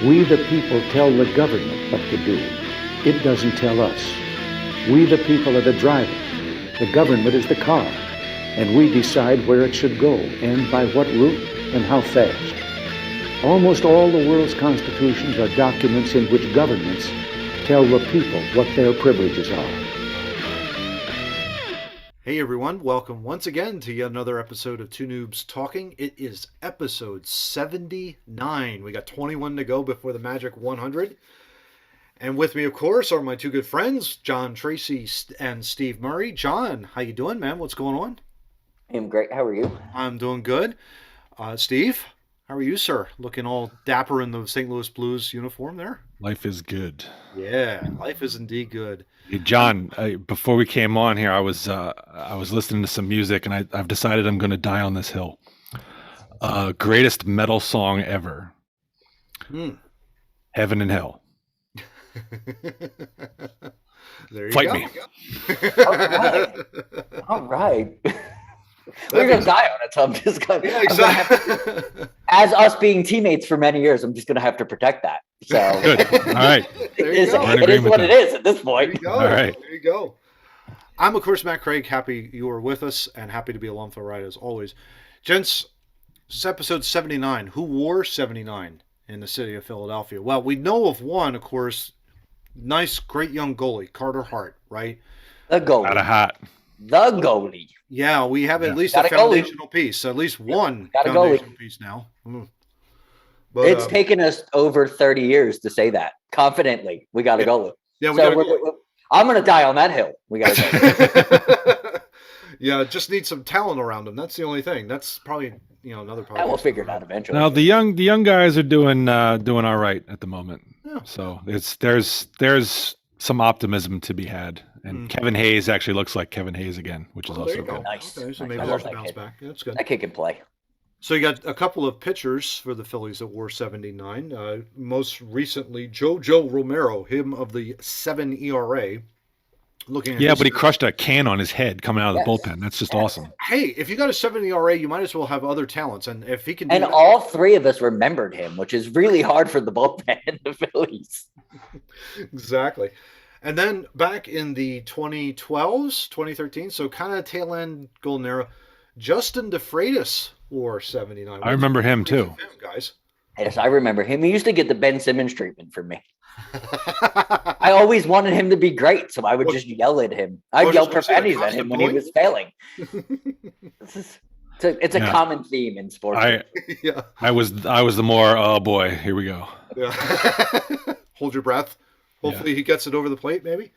We the people tell the government what to do. It doesn't tell us. We the people are the driver. The government is the car. And we decide where it should go and by what route and how fast. Almost all the world's constitutions are documents in which governments tell the people what their privileges are. Hey everyone, welcome once again to yet another episode of Two Noobs Talking. It is episode 79. We got 21 to go before the magic 100. And with me, of course, are my two good friends, John Tracy and Steve Murray. John, how you doing, man? What's going on? I'm great. How are you? I'm doing good. Steve, how are you, sir? Looking all dapper in the St. Louis Blues uniform there. Life is good. Yeah, life is indeed good. Hey, John, before we came on here, I was listening to some music, and I've decided I'm going to die on this hill. Greatest metal song ever. Heaven and Hell. There you Fight go. me. All right. We're going to die on it, so I'm just going Yeah, to... exactly. As us being teammates for many years, I'm just going to have to protect that. So Good. All right. There you go. it is what it is at this There point. you go. All right. There you go. I'm, of course, Matt Craig. Happy you are with us and happy to be along for the ride as always. Gents, this is episode 79. Who wore 79 in the city of Philadelphia? Well, we know of one, of course. Nice, great young goalie, Carter Hart, right? The goalie. Out of hot. The goalie. Yeah, we have at least Got a a goalie. foundational piece. At least one Got a foundational piece now. But, It's taken us over 30 years to say that confidently. We got a goalie. Yeah, we So got a goalie. I'm going to die on that hill. We got a goalie. Yeah, just need some talent around him. That's the only thing. That's probably another part. We'll figure it out eventually. Now the young guys are doing all right at the moment. Yeah. So there's some optimism to be had, and Kevin Hayes actually looks like Kevin Hayes again, which is There also you go. good. Nice. Okay, so Nice. maybe I there's love a that bounce kid. back. Yeah, that's good. That kid can play. So you got a couple of pitchers for the Phillies that wore 79. Most recently, JoJo Romero, him of the 7 ERA. Looking at Yeah, his- but he crushed a can on his head coming out of the Yes. bullpen. That's just Yes. awesome. Hey, if you got a 7 ERA, you might as well have other talents. And if he can do And that- all three of us remembered him, which is really hard for the bullpen in the Phillies. Exactly. And then back in the 2012s, 2013, so kind of tail end golden era, Justin DeFreitas wore 79. I remember him too. Guys. Yes, I remember him. He used to get the Ben Simmons treatment from me. I always wanted him to be great, so I would just yell at him. I'd yell profanities at him when he was failing. It's a Yeah. common theme in sports. Yeah. I was the more, oh boy, here we go. Yeah. Hold your breath. Hopefully he gets it over the plate, maybe.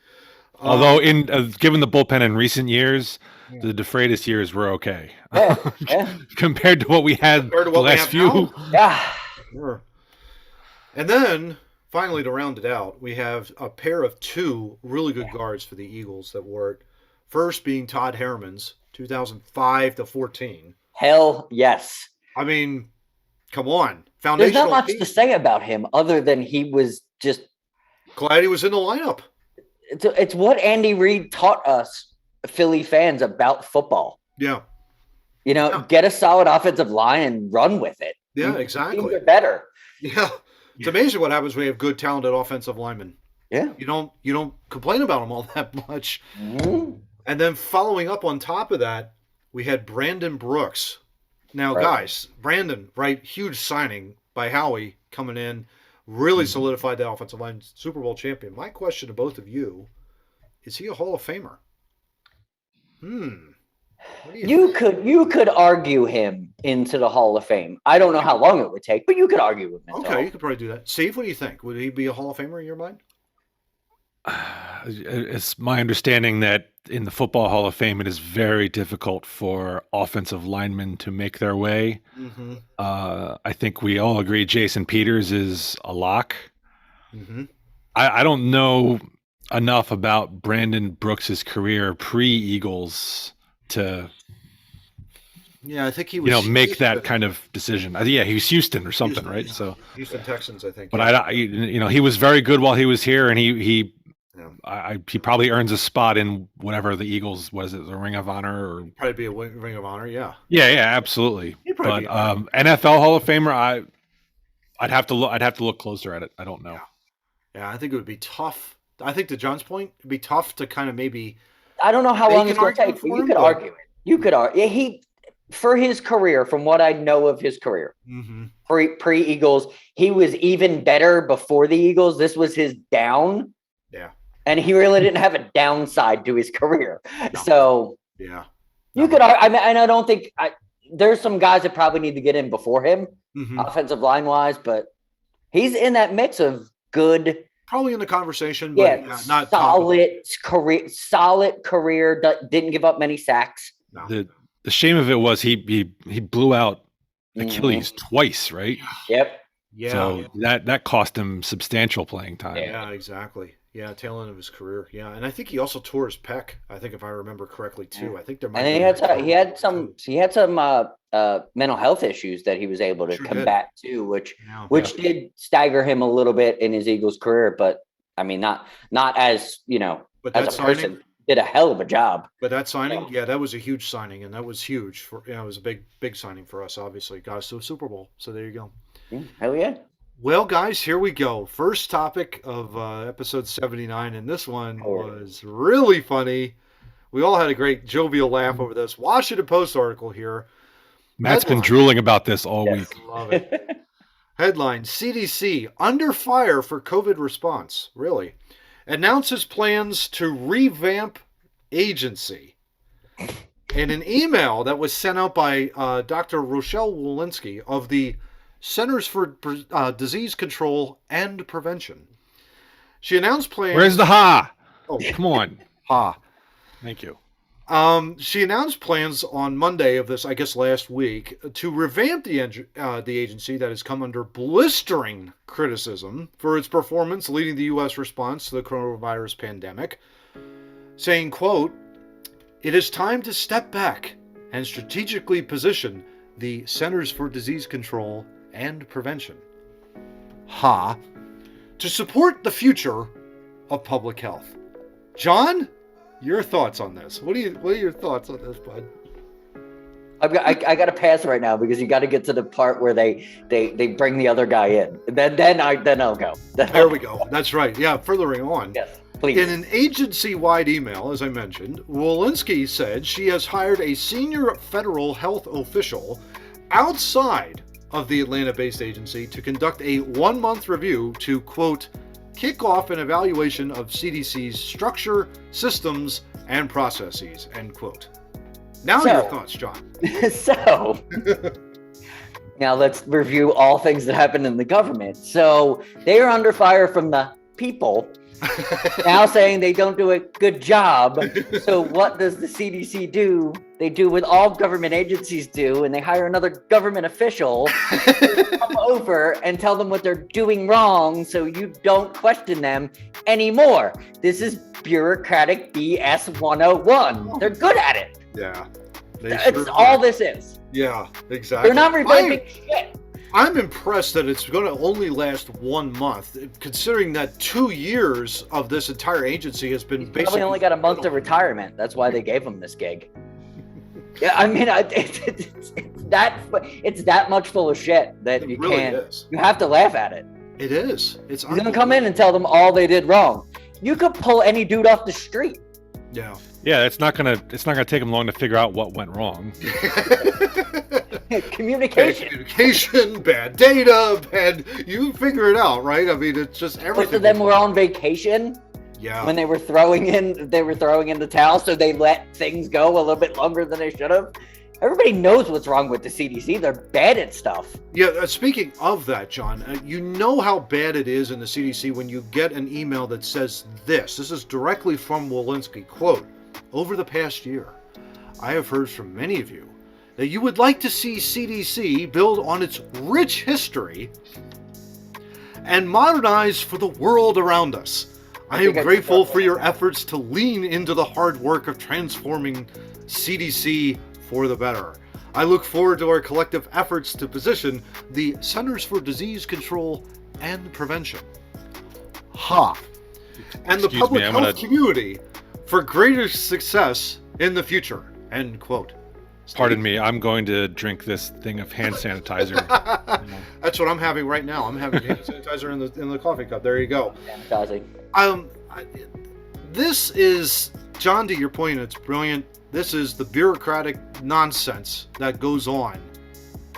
Although, in given the bullpen in recent years, the DeFreitas years were okay Yeah. compared to what we had Compared to the what we last have few. now? Yeah. Sure. And then, finally, to round it out, we have a pair of two really good guards for the Eagles that wore it. First being Todd Herman's, 2005 to 14. Hell yes. I mean, come on. There's Foundational not much piece. to say about him other than he was just Glad he was in the lineup. it's what Andy Reid taught us Philly fans about football. Yeah. Yeah. Get a solid offensive line and run with it. Yeah, Teams exactly. are better. Yeah. It's amazing what happens when you have good, talented offensive linemen. Yeah. You don't complain about them all that much. Mhm. And then following up on top of that, we had Brandon Brooks. Now, Right. guys, Brandon, right? Huge signing by Howie coming in, really solidified the offensive line, Super Bowl champion. My question to both of you, is he a Hall of Famer? What do You could argue him into the Hall of Fame. I don't know how long it would take, but you could argue him. into Okay, Hall. you could probably do that. Steve, what do you think? Would he be a Hall of Famer in your mind? It's my understanding that in the Football Hall of Fame, it is very difficult for offensive linemen to make their way. Mm-hmm. I think we all agree Jason Peters is a lock. Mm-hmm. I don't know enough about Brandon Brooks's career pre-Eagles to Yeah, I think he was. make that kind of decision. Yeah, he was Houston or something, right? So, Houston Texans, I think. but he was very good while he was here, and he Yeah. he probably earns a spot in whatever the Eagles, was it the Ring of Honor or Probably be a Ring of Honor, yeah. yeah, absolutely. He'd But probably be NFL Hall of Famer, I'd have to look. I'd have to look closer at it. I don't know. Yeah, I think it would be tough. I think to John's point, it'd be tough to kind of maybe. I don't know how They long can it's going to argue take. for But you him, could but- argue it. You could argue. He, for his career, from what I know of his career, pre Eagles, he was even better before the Eagles. This was his down. Yeah. And he really didn't have a downside to his career. No. So Yeah. you could. I mean, and I don't think there's some guys that probably need to get in before him, offensive line wise, but he's in that mix of good. Probably in the conversation, but not solid career. Solid career. Didn't give up many sacks. No. The shame of it was he blew out Achilles twice, right? Yep. Yeah. So that cost him substantial playing time. Yeah, exactly. Yeah, tail end of his career. Yeah, and I think he also tore his pec. I think if I remember correctly too. I think there might. And he had some mental health issues that he was able to combat too, which did stagger him a little bit in his Eagles career. But I mean, not as But as that a person, did a hell of a job. But that signing, that was a huge signing, and that was huge for. It was a big signing for us. Obviously, got us to a Super Bowl. So there you go. Hell yeah. Well, guys, here we go. First topic of episode 79, and this one was really funny. We all had a great jovial laugh over this. Washington Post article here. Matt's been drooling about this all week. Love it. Headline, CDC under fire for COVID response. Really? Announces plans to revamp agency. In an email that was sent out by Dr. Rochelle Walensky of the Centers for Disease Control and Prevention. She announced plans... Where's the ha? Oh, come on. Ha. Thank you. She announced plans on Monday of this, I guess last week, to revamp the agency that has come under blistering criticism for its performance leading the U.S. response to the coronavirus pandemic, saying, quote, "It is time to step back and strategically position the Centers for Disease Control and Prevention, to support the future of public health." John, your thoughts on this? What are your thoughts on this, bud? I got to pass right now because you got to get to the part where they bring the other guy in. Then I'll go. There we go. That's right. Yeah, furthering on. Yes, please. In an agency-wide email, as I mentioned, Walensky said she has hired a senior federal health official outside of the Atlanta-based agency to conduct a 1-month review to, quote, kick off an evaluation of CDC's structure, systems, and processes, end quote. Now your thoughts, John. So, now let's review all things that happen in the government. So, they are under fire from the people, now saying they don't do a good job. So what does the CDC do? They do what all government agencies do, and they hire another government official to come over and tell them what they're doing wrong so you don't question them anymore. This is bureaucratic BS 101. They're good at it. Yeah. That's all this is. Yeah, exactly. They're not revamping shit. I'm impressed that it's going to only last 1 month, considering that 2 years of this entire agency has been basically... Probably only got a month of retirement. That's why they gave him this gig. Yeah, I mean, it's that much full of shit that you really can't... is. You have to laugh at it. It is. It's He's going to come in and tell them all they did wrong. You could pull any dude off the street. Yeah. Yeah, it's not gonna take them long to figure out what went wrong. Communication, bad data, you figure it out, right? I mean, it's just everything. Most of them were on vacation. Yeah. When they were throwing in the towel, so they let things go a little bit longer than they should have. Everybody knows what's wrong with the CDC. They're bad at stuff. Yeah, speaking of that, John, you know how bad it is in the CDC when you get an email that says this. This is directly from Walensky, quote, "Over the past year, I have heard from many of you that you would like to see CDC build on its rich history and modernize for the world around us. I am grateful for your efforts to lean into the hard work of transforming CDC for the better. I look forward to our collective efforts to position the Centers for Disease Control and Prevention, and the public health community for greater success in the future," end quote. Pardon me, I'm going to drink this thing of hand sanitizer. That's what I'm having right now. I'm having hand sanitizer in the coffee cup. There you go. Sanitizing. This is, John, to your point, it's brilliant. This is the bureaucratic nonsense that goes on,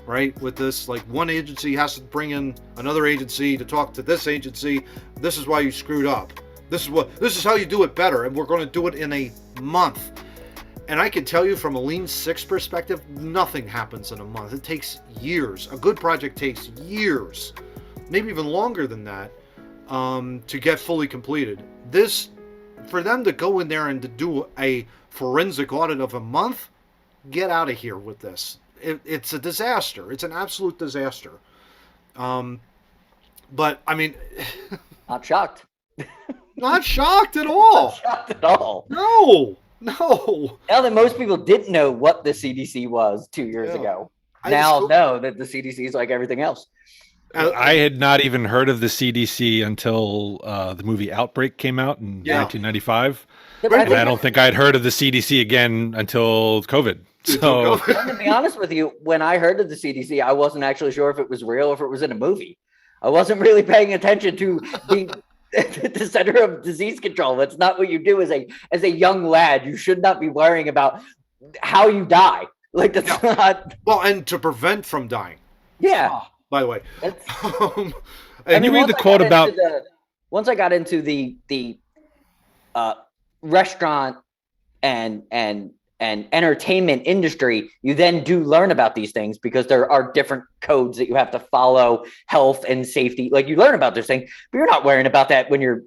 right? With this, like, one agency has to bring in another agency to talk to this agency. This is why you screwed up. This is how you do it better, and we're going to do it in a month. And I can tell you from a Lean Six perspective, nothing happens in a month. It takes years. A good project takes years, maybe even longer than that, to get fully completed. This, for them to go in there and to do a forensic audit of a month, get out of here with this. It's a disaster. It's an absolute disaster. But I mean, Not shocked. not shocked at all. Not shocked at all. No. Now that most people didn't know what the CDC was 2 years ago, now know that the CDC is like everything else. I had not even heard of the CDC until the movie Outbreak came out in 1995. And I don't think I'd heard of the CDC again until COVID. So, and to be honest with you, when I heard of the CDC, I wasn't actually sure if it was real or if it was in a movie. I wasn't really paying attention to the Center of Disease Control. That's not what you do as a young lad. You should not be worrying about how you die. Like, that's not. Well, and to prevent from dying. Yeah. By the way, and you read the quote about once I got into the restaurant and entertainment industry, you then do learn about these things because there are different codes that you have to follow, health and safety. Like, you learn about this thing, but you're not worrying about that when you're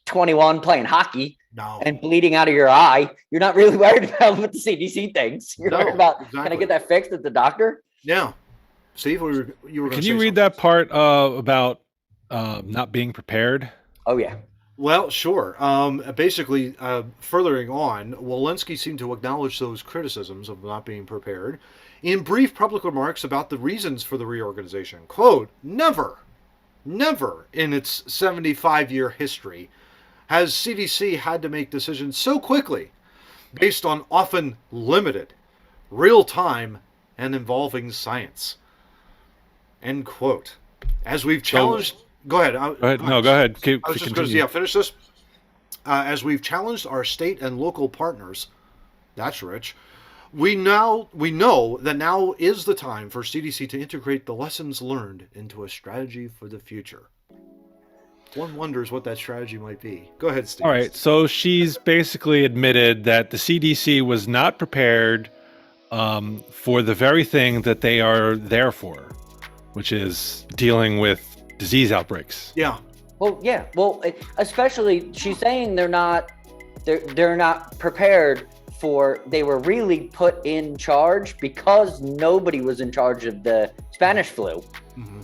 21 playing hockey and bleeding out of your eye. You're not really worried about what the CDC thinks. You're worried about, can I get that fixed at the doctor? Yeah. Steve, you were. Can you read that part about not being prepared? Oh yeah. Well, sure. Basically, furthering on, Walensky seemed to acknowledge those criticisms of not being prepared in brief public remarks about the reasons for the reorganization. Quote, never in its 75-year history has CDC had to make decisions so quickly based on often limited, real-time, and involving science. End quote. As we've challenged... Go ahead. Go ahead. I was just going to finish this. As we've challenged our state and local partners, that's rich, we know that now is the time for CDC to integrate the lessons learned into a strategy for the future. One wonders what that strategy might be. Go ahead, Steve. All right. So she's basically admitted that the CDC was not prepared for the very thing that they are there for, which is dealing with disease outbreaks. Yeah. Well, yeah. Well, especially she's saying they're not prepared for. They were really put in charge because nobody was in charge of the Spanish flu. Mm-hmm.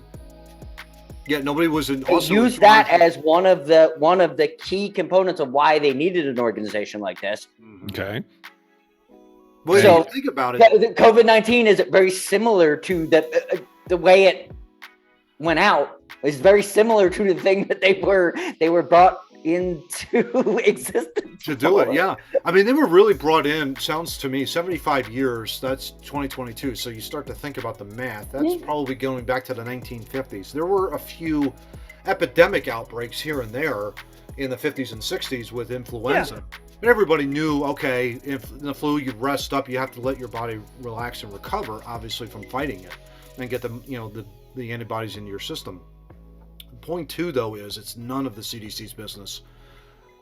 Yeah, nobody was in. They used that as one of the key components of why they needed an organization like this. Okay. Well, so think about it. COVID-19 is very similar to the way it went out. Is very similar to the thing that they were brought into existence to do it. Yeah, I mean, they were really brought in. Sounds to me 75 years. That's 2022. So you start to think about the math. That's probably going back to the 1950s. There were a few epidemic outbreaks here and there in the 50s and 60s with influenza. Yeah. And everybody knew, okay, if in the flu, you rest up, you have to let your body relax and recover, obviously, from fighting it and get the antibodies into your system. Point two, though, is it's none of the CDC's business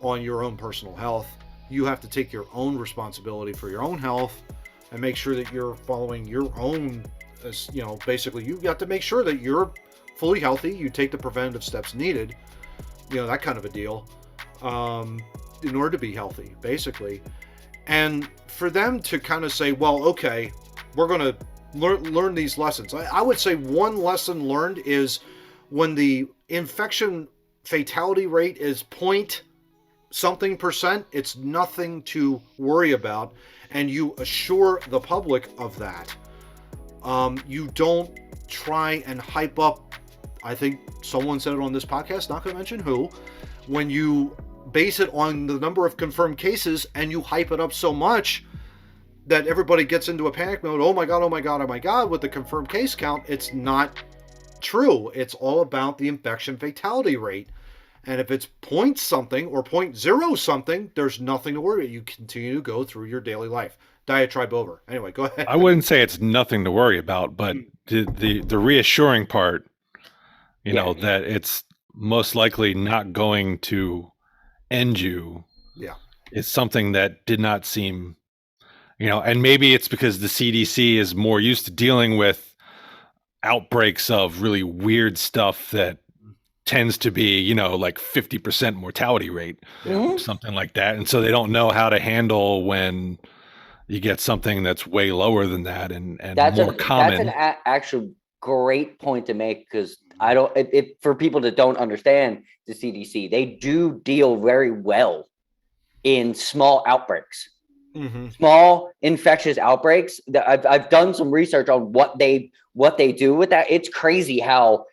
on your own personal health. You have to take your own responsibility for your own health and make sure that you're following your own, basically you got to make sure that you're fully healthy. You take the preventative steps needed, that kind of a deal, in order to be healthy, basically. And for them to kind of say, well, okay, we're going to learn these lessons. I would say one lesson learned is when the infection fatality rate is point something %, it's nothing to worry about, and you assure the public of that. You don't try and hype up, I think someone said it on this podcast, not going to mention who, when you base it on the number of confirmed cases and you hype it up so much, that everybody gets into a panic mode. Oh my God, oh my God, oh my God, with the confirmed case count. It's not true. It's all about the infection fatality rate. And if it's point something or 0.0 something, there's nothing to worry about. You continue to go through your daily life. Diatribe over. Anyway, go ahead. I wouldn't say it's nothing to worry about, but the reassuring part, you know, that it's most likely not going to end you. Yeah. Is something that did not seem, you know, and maybe it's because the CDC is more used to dealing with outbreaks of really weird stuff that tends to be, you know, like 50% mortality rate, something like that. And so they don't know how to handle when you get something that's way lower than that and more common. That's an actual great point to make, because for people that don't understand the CDC, they do deal very well in small outbreaks, small infectious outbreaks. I've done some research on what they do with that. It's crazy how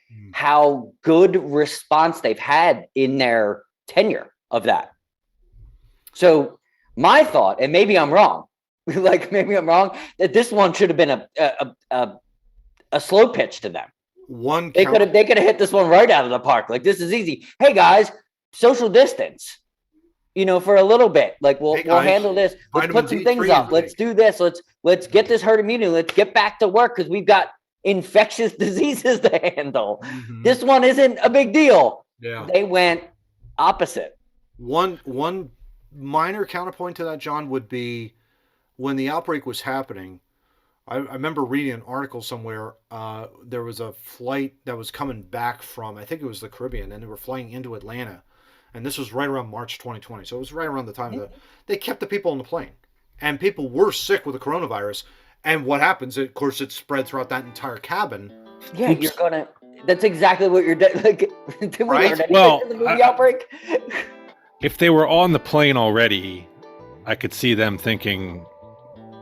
good response they've had in their tenure of that. So my thought, and maybe I'm wrong, that this one should have been a slow pitch to them. They could have hit this one right out of the park. Like, this is easy. Hey guys, social distance, you know, for a little bit. Like, we'll handle this. Let's put some things up. Let's do this. Let's get this herd immunity. Let's get back to work, because we've got infectious diseases to handle. This one isn't a big deal. Yeah. They went opposite. One minor counterpoint to that, John, would be when the outbreak was happening. I remember reading an article somewhere. There was a flight that was coming back from, I think it was the Caribbean, and they were flying into Atlanta. And this was right around March 2020. So it was right around the time that they kept the people on the plane. And people were sick with the coronavirus. And what happens? Of course, it spread throughout that entire cabin. Yeah, that's exactly what you're doing. Like, right? Well, the movie Outbreak? If they were on the plane already, I could see them thinking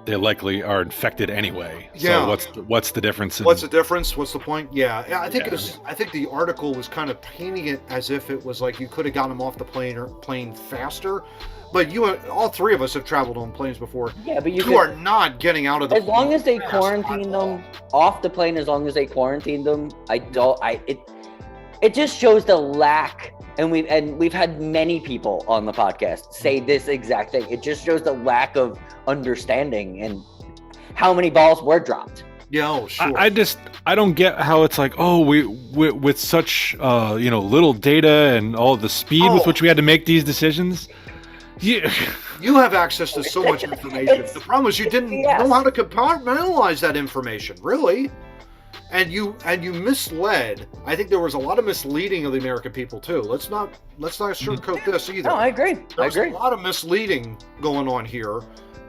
they likely are infected anyway. Yeah. So what's the difference? What's the difference? What's the point? Yeah, I think I think the article was kind of painting it as if it was like you could have gotten them off the plane faster. But all three of us have traveled on planes before. Yeah, but you are not getting out of the plane. As long as they quarantine them off the plane, as long as they quarantine them, it just shows the lack. And we've had many people on the podcast say this exact thing. It just shows the lack of understanding and how many balls were dropped. Yeah, sure. I don't get how it's like, oh, we with such little data and all the speed with which we had to make these decisions. You have access to so much information. The problem is you didn't know how to compartmentalize that information, really. And you misled. I think there was a lot of misleading of the American people too. Let's not sugarcoat this either. No, I agree. There's a lot of misleading going on here,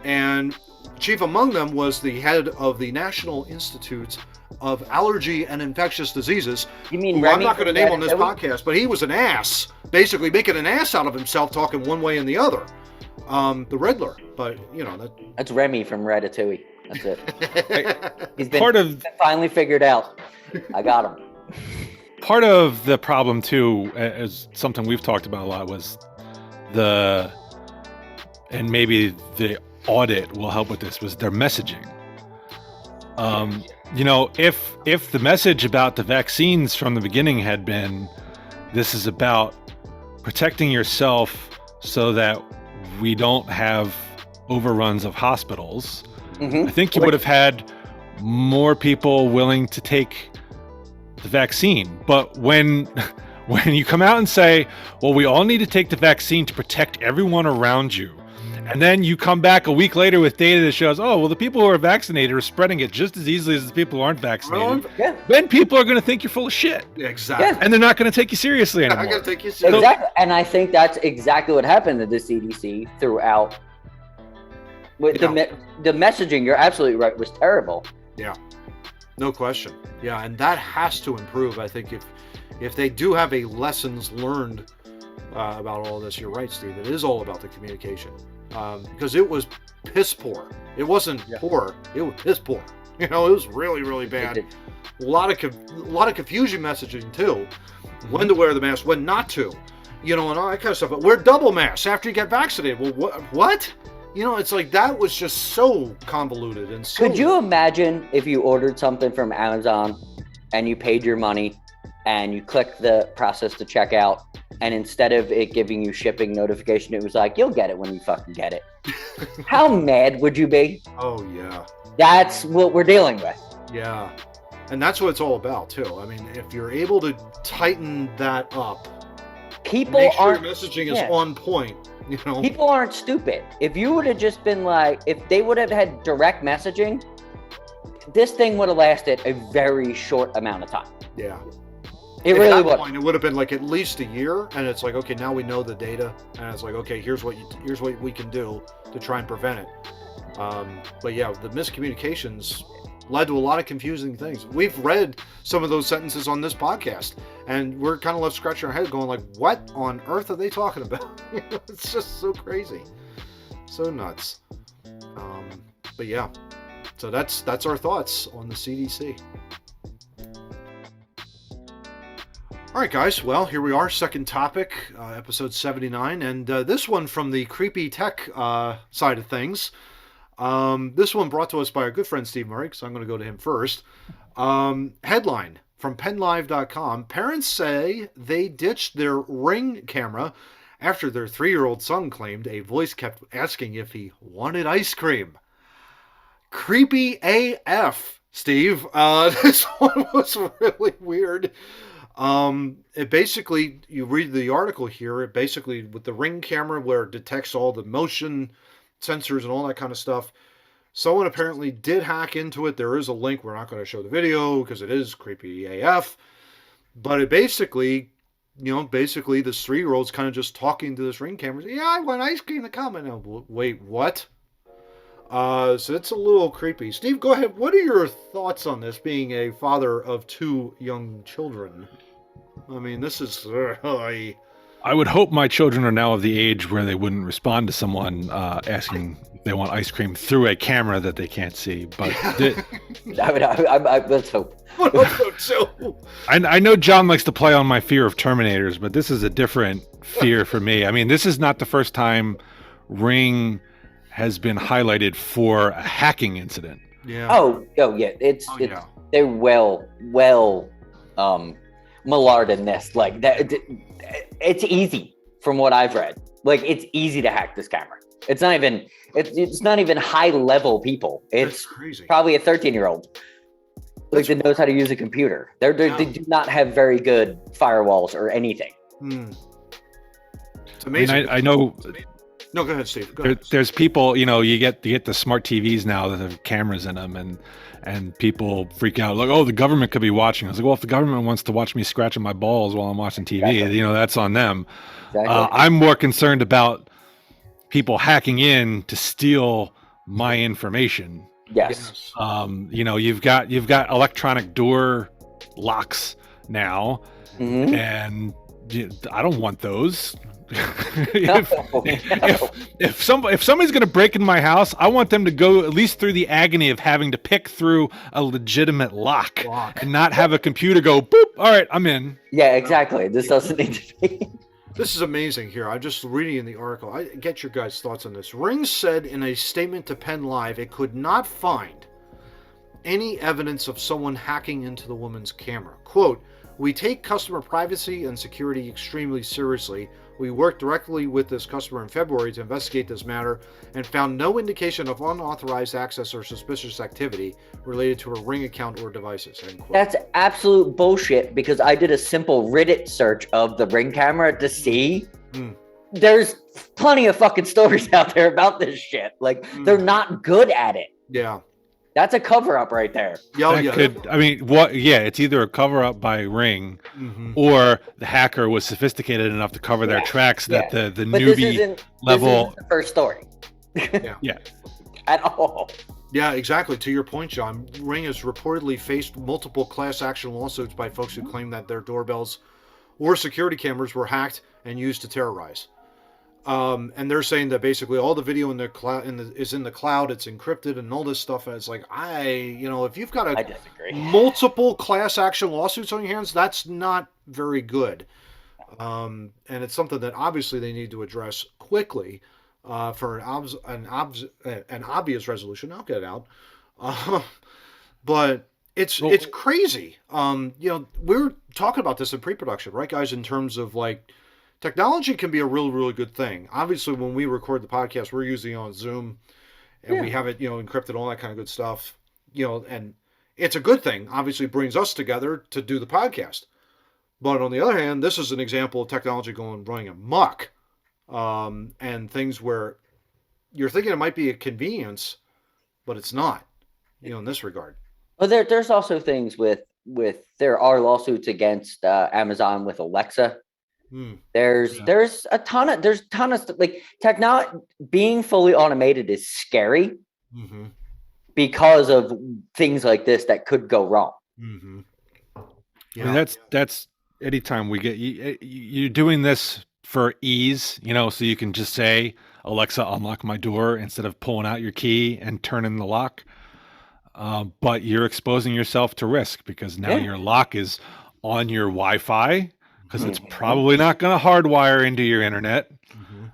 and chief among them was the head of the National Institute of Allergy and Infectious Diseases. You mean who I'm not going to name on this podcast, but he was an ass, basically making an ass out of himself, talking one way and the other. The Riddler, but that's Remy from Ratatouille. That's it. He's been finally figured out. I got him. Part of the problem too, as something we've talked about a lot, was and maybe the audit will help with this, was their messaging. If the message about the vaccines from the beginning had been, this is about protecting yourself so that we don't have overruns of hospitals, I think you would have had more people willing to take the vaccine. But when you come out and say, well, we all need to take the vaccine to protect everyone around you, and then you come back a week later with data that shows, oh, well, the people who are vaccinated are spreading it just as easily as the people who aren't vaccinated, then people are going to think you're full of shit. Exactly. And they're not going to take you seriously anymore. Not going to take you seriously. Exactly. And I think that's exactly what happened to the CDC throughout. With the messaging, you're absolutely right, was terrible. Yeah, no question. Yeah, and that has to improve. I think if they do have a lessons learned about all this, you're right, Steve. It is all about the communication, because it was piss poor. It wasn't poor. It was piss poor. It was really, really bad. A lot of confusion messaging too. When to wear the mask, when not to, and all that kind of stuff. But wear double masks after you get vaccinated. Well, what? You know, it's like that was just so convoluted and so. Could you imagine if you ordered something from Amazon and you paid your money and you clicked the process to check out, and instead of it giving you shipping notification, it was like, you'll get it when you fucking get it. How mad would you be? Oh, yeah. That's what we're dealing with. Yeah. And that's what it's all about, too. I mean, if you're able to tighten that up, People make sure aren't your messaging is yeah. on point, you know? People aren't stupid. If you would have just been like, if they would have had direct messaging, this thing would have lasted a very short amount of time. Yeah. It At really that would. point, it would have been like at least a year, and it's like, okay, now we know the data, and it's like, okay, here's what we can do to try and prevent it. But yeah, the miscommunications led to a lot of confusing things. We've read some of those sentences on this podcast, and we're kind of left scratching our heads, going like, what on earth are they talking about? It's just so crazy, so nuts. But yeah, so that's our thoughts on the CDC. All right, guys. Well, here we are. Second topic, episode 79. And this one from the creepy tech side of things. This one brought to us by our good friend Steve Murray, so I'm going to go to him first. Headline from PennLive.com. Parents say they ditched their Ring camera after their 3-year-old son claimed a voice kept asking if he wanted ice cream. Creepy AF, Steve. This one was really weird. It basically, you read the article here, it basically, with the Ring camera where it detects all the motion sensors and all that kind of stuff, someone apparently did hack into it. There is a link. We're not going to show the video because it is creepy AF. But it basically, this 3-year-old's kind of just talking to this Ring camera. Yeah, I want ice cream to come. And wait, what? So it's a little creepy. Steve, go ahead. What are your thoughts on this, being a father of 2 young children? I mean, this is... I would hope my children are now of the age where they wouldn't respond to someone asking if they want ice cream through a camera that they can't see. But Let's hope. I know John likes to play on my fear of Terminators, but this is a different fear for me. I mean, this is not the first time Ring has been highlighted for a hacking incident. Yeah. Oh yeah. They're well Millard in this. Like that, it's easy from what I've read. Like it's easy to hack this camera. It's not even high level people. It's crazy. Probably a 13-year-old that knows how to use a computer. They do not have very good firewalls or anything. It's amazing. I know. No, go ahead, Steve. There's people, you get the smart TVs now that have cameras in them, and people freak out like, oh, the government could be watching. I was like, well, if the government wants to watch me scratching my balls while I'm watching TV, exactly. That's on them. Exactly. I'm more concerned about people hacking in to steal my information. Yes. You've got electronic door locks now, and I don't want those. If somebody's going to break in my house, I want them to go at least through the agony of having to pick through a legitimate lock. And not have a computer go boop. All right, I'm in. Yeah, exactly. This doesn't need to be. This is amazing here. I'm just reading in the article. I get your guys' thoughts on this. Ring said in a statement to Penn Live it could not find any evidence of someone hacking into the woman's camera. Quote, "We take customer privacy and security extremely seriously. We worked directly with this customer in February to investigate this matter and found no indication of unauthorized access or suspicious activity related to a Ring account or devices." End quote. That's absolute bullshit, because I did a simple Reddit search of the Ring camera to see. There's plenty of fucking stories out there about this shit. Like, they're not good at it. Yeah. That's a cover-up right there. It's either a cover-up by Ring, or the hacker was sophisticated enough to cover their tracks that the newbie level. This isn't the first story. Yeah. At all. Yeah, exactly. To your point, John, Ring has reportedly faced multiple class action lawsuits by folks who claim that their doorbells or security cameras were hacked and used to terrorize. And they're saying that basically all the video in the cloud is in the cloud. It's encrypted and all this stuff. And it's like, if you've got multiple class action lawsuits on your hands, that's not very good. And it's something that obviously they need to address quickly. for an obvious resolution. I'll get it out. Uh, but it's crazy. We were talking about this in pre-production, right, guys? In terms of like technology can be a really good thing. Obviously, when we record the podcast, we're using it on Zoom, and we have it encrypted, all that kind of good stuff. And it's a good thing. Obviously, it brings us together to do the podcast. But on the other hand, this is an example of technology running amok, and things where you're thinking it might be a convenience, but it's not. In this regard. Well, there's also things with there are lawsuits against Amazon with Alexa. There's a ton of like technology being fully automated is scary because of things like this that could go wrong. Yeah. I mean, that's anytime we get you're doing this for ease, so you can just say, Alexa, unlock my door instead of pulling out your key and turning the lock. But you're exposing yourself to risk because now your lock is on your Wi-Fi because it's probably not going to hardwire into your internet.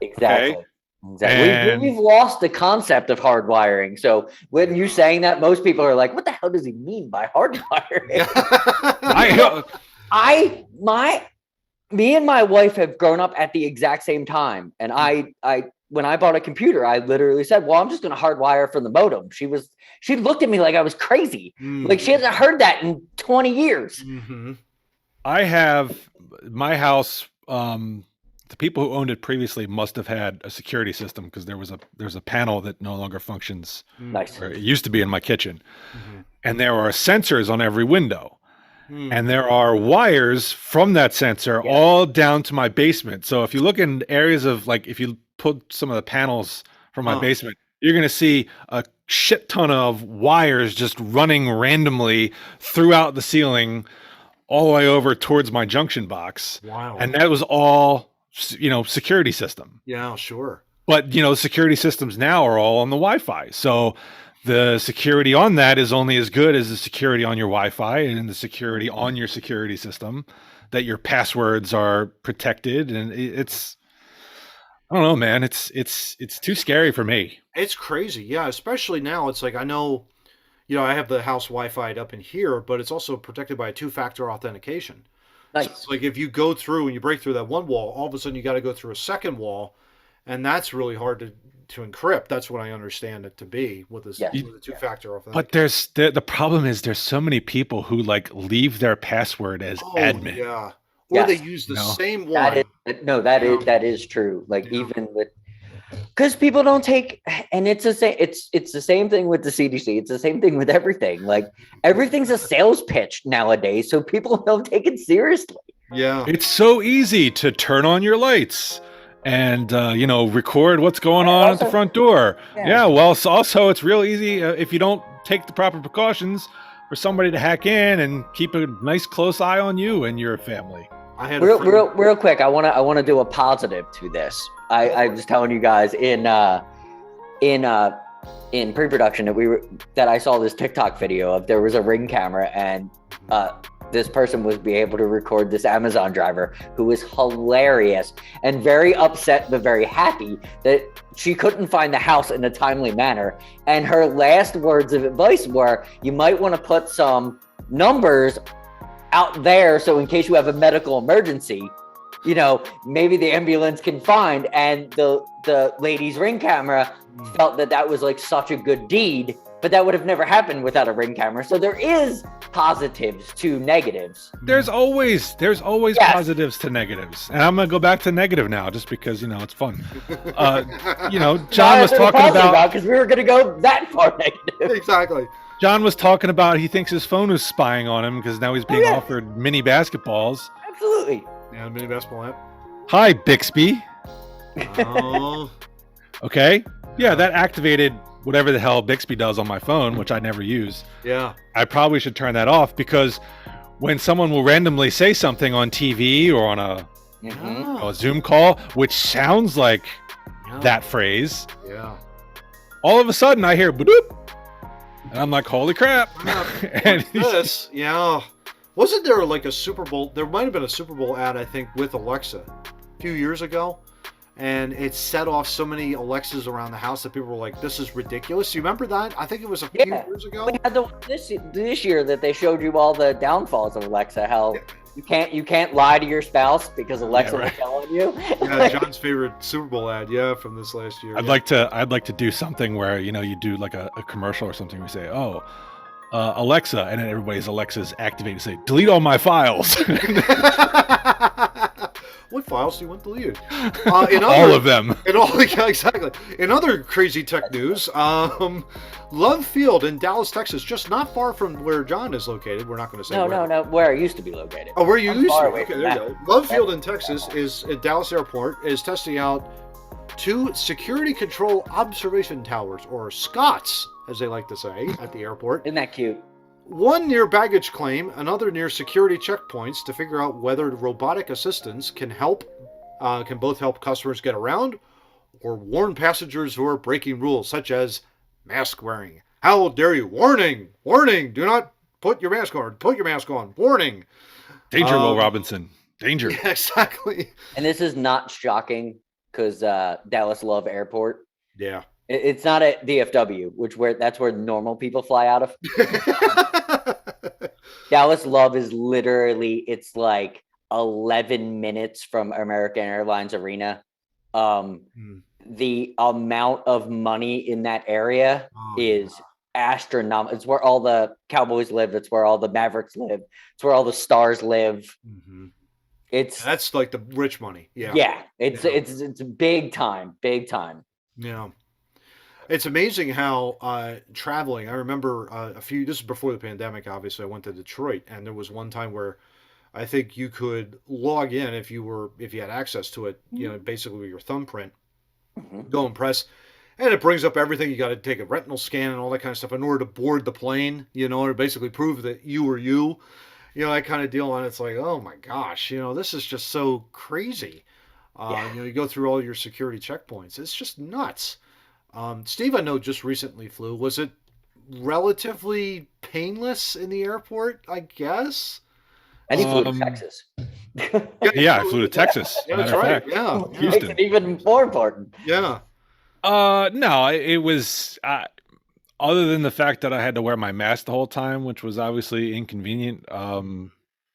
Exactly. Okay? Exactly. We've lost the concept of hardwiring. So when you're saying that, most people are like, "What the hell does he mean by hardwiring?" Me and my wife have grown up at the exact same time, and when I bought a computer, I literally said, "Well, I'm just going to hardwire from the modem." She looked at me like I was crazy. Like she hasn't heard that in 20 years. I have my house. The people who owned it previously must have had a security system because there's a panel that no longer functions. Nice. It used to be in my kitchen, and there are sensors on every window. And there are wires from that sensor all down to my basement. So if you look in areas of like, if you put some of the panels from my basement, you're going to see a shit ton of wires just running randomly throughout the ceiling all the way over towards my junction box. Wow. And that was all, security system. Yeah, sure. But, security systems now are all on the Wi-Fi. So the security on that is only as good as the security on your Wi-Fi and the security on your security system, that your passwords are protected. And it's, I don't know, man. It's too scary for me. It's crazy. Yeah. Especially now. It's like, I know, I have the house Wi-Fi up in here, but it's also protected by a 2-factor authentication. Nice. So it's like if you go through and you break through that one wall, all of a sudden you got to go through a second wall, and that's really hard to encrypt. That's what I understand it to be with this with the 2-factor authentication. But there's the problem is there's so many people who like leave their password as admin. Yeah. Or they use the same one. That is true. Like even with, because people don't take, and it's the same thing with the CDC. It's the same thing with everything. Like everything's a sales pitch nowadays, so people don't take it seriously. Yeah. It's so easy to turn on your lights and record what's going on at the front door. Yeah. Well, also it's real easy if you don't take the proper precautions for somebody to hack in and keep a nice close eye on you and your family. I had real quick. I want to do a positive to this. I was telling you guys in pre-production that I saw this TikTok video of there was a Ring camera and this person was be able to record this Amazon driver who was hilarious and very upset but very happy that she couldn't find the house in a timely manner. And her last words of advice were, you might want to put some numbers out there so in case you have a medical emergency, maybe the ambulance can find. And the lady's Ring camera felt that was like such a good deed, but that would have never happened without a Ring camera. So there is positives to negatives. There's always positives to negatives. And I'm going to go back to negative now just because, it's fun. John was talking about, because we were going to go that far negative. Exactly. John was talking about he thinks his phone is spying on him because now he's being offered mini basketballs. Absolutely. Yeah, the mini basketball app. Hi, Bixby. Oh. Okay. Yeah, that activated whatever the hell Bixby does on my phone, which I never use. Yeah. I probably should turn that off because when someone will randomly say something on TV or on a Zoom call, which sounds like that phrase, all of a sudden I hear boop, and I'm like, holy crap. And this, wasn't there like a Super Bowl? There might have been a Super Bowl ad, I think, with Alexa a few years ago. and it set off so many Alexas around the house that people were like, "This is ridiculous." You remember that? I think it was a few years ago. We had the one this year that they showed you all the downfalls of Alexa. How you can't lie to your spouse because Alexa will tell on you. Yeah, John's favorite Super Bowl ad, from this last year. I'd like to do something where you do like a commercial or something. We say, "Oh, Alexa," and then everybody's Alexa's activated. Say, "Delete all my files." What files do you want deleted? All of them. Exactly. In other crazy tech news, Love Field in Dallas, Texas, just not far from where John is located. We're not going to say no, where it used to be located. Oh, where you used to be. Okay, there you go. Love Field in Texas is at Dallas Airport is testing out 2 security control observation towers, or SCOTs, as they like to say, at the airport. Isn't that cute? One near baggage claim, another near security checkpoints to figure out whether robotic assistants can both help customers get around or warn passengers who are breaking rules, such as mask wearing. How dare you? Warning! Warning! Do not put your mask on. Put your mask on. Warning! Danger, Will Robinson. Danger. Yeah, exactly. And this is not shocking because Dallas Love Airport. Yeah. It's not at DFW, that's where normal people fly out of. Dallas Love is literally, it's like 11 minutes from American Airlines Arena. The amount of money in that area is astronomical. It's where all the Cowboys live. It's where all the Mavericks live. It's where all the stars live. Mm-hmm. That's like the rich money. Yeah. Yeah. It's big time. Yeah. It's amazing how traveling. I remember this is before the pandemic. Obviously, I went to Detroit, and there was one time where I think you could log in if you had access to it. Basically with your thumbprint, go and press, and it brings up everything. You got to take a retinal scan and all that kind of stuff in order to board the plane. Or basically prove that you were you. That kind of deal. And it's like, oh my gosh, this is just so crazy. You go through all your security checkpoints. It's just nuts. Steve, I know, just recently flew. Was it relatively painless in the airport, I guess? And he flew to Texas. Yeah, I flew to Texas. Yeah, that's right. Yeah. Makes it even more important. Yeah. No, it was... other than the fact that I had to wear my mask the whole time, which was obviously inconvenient,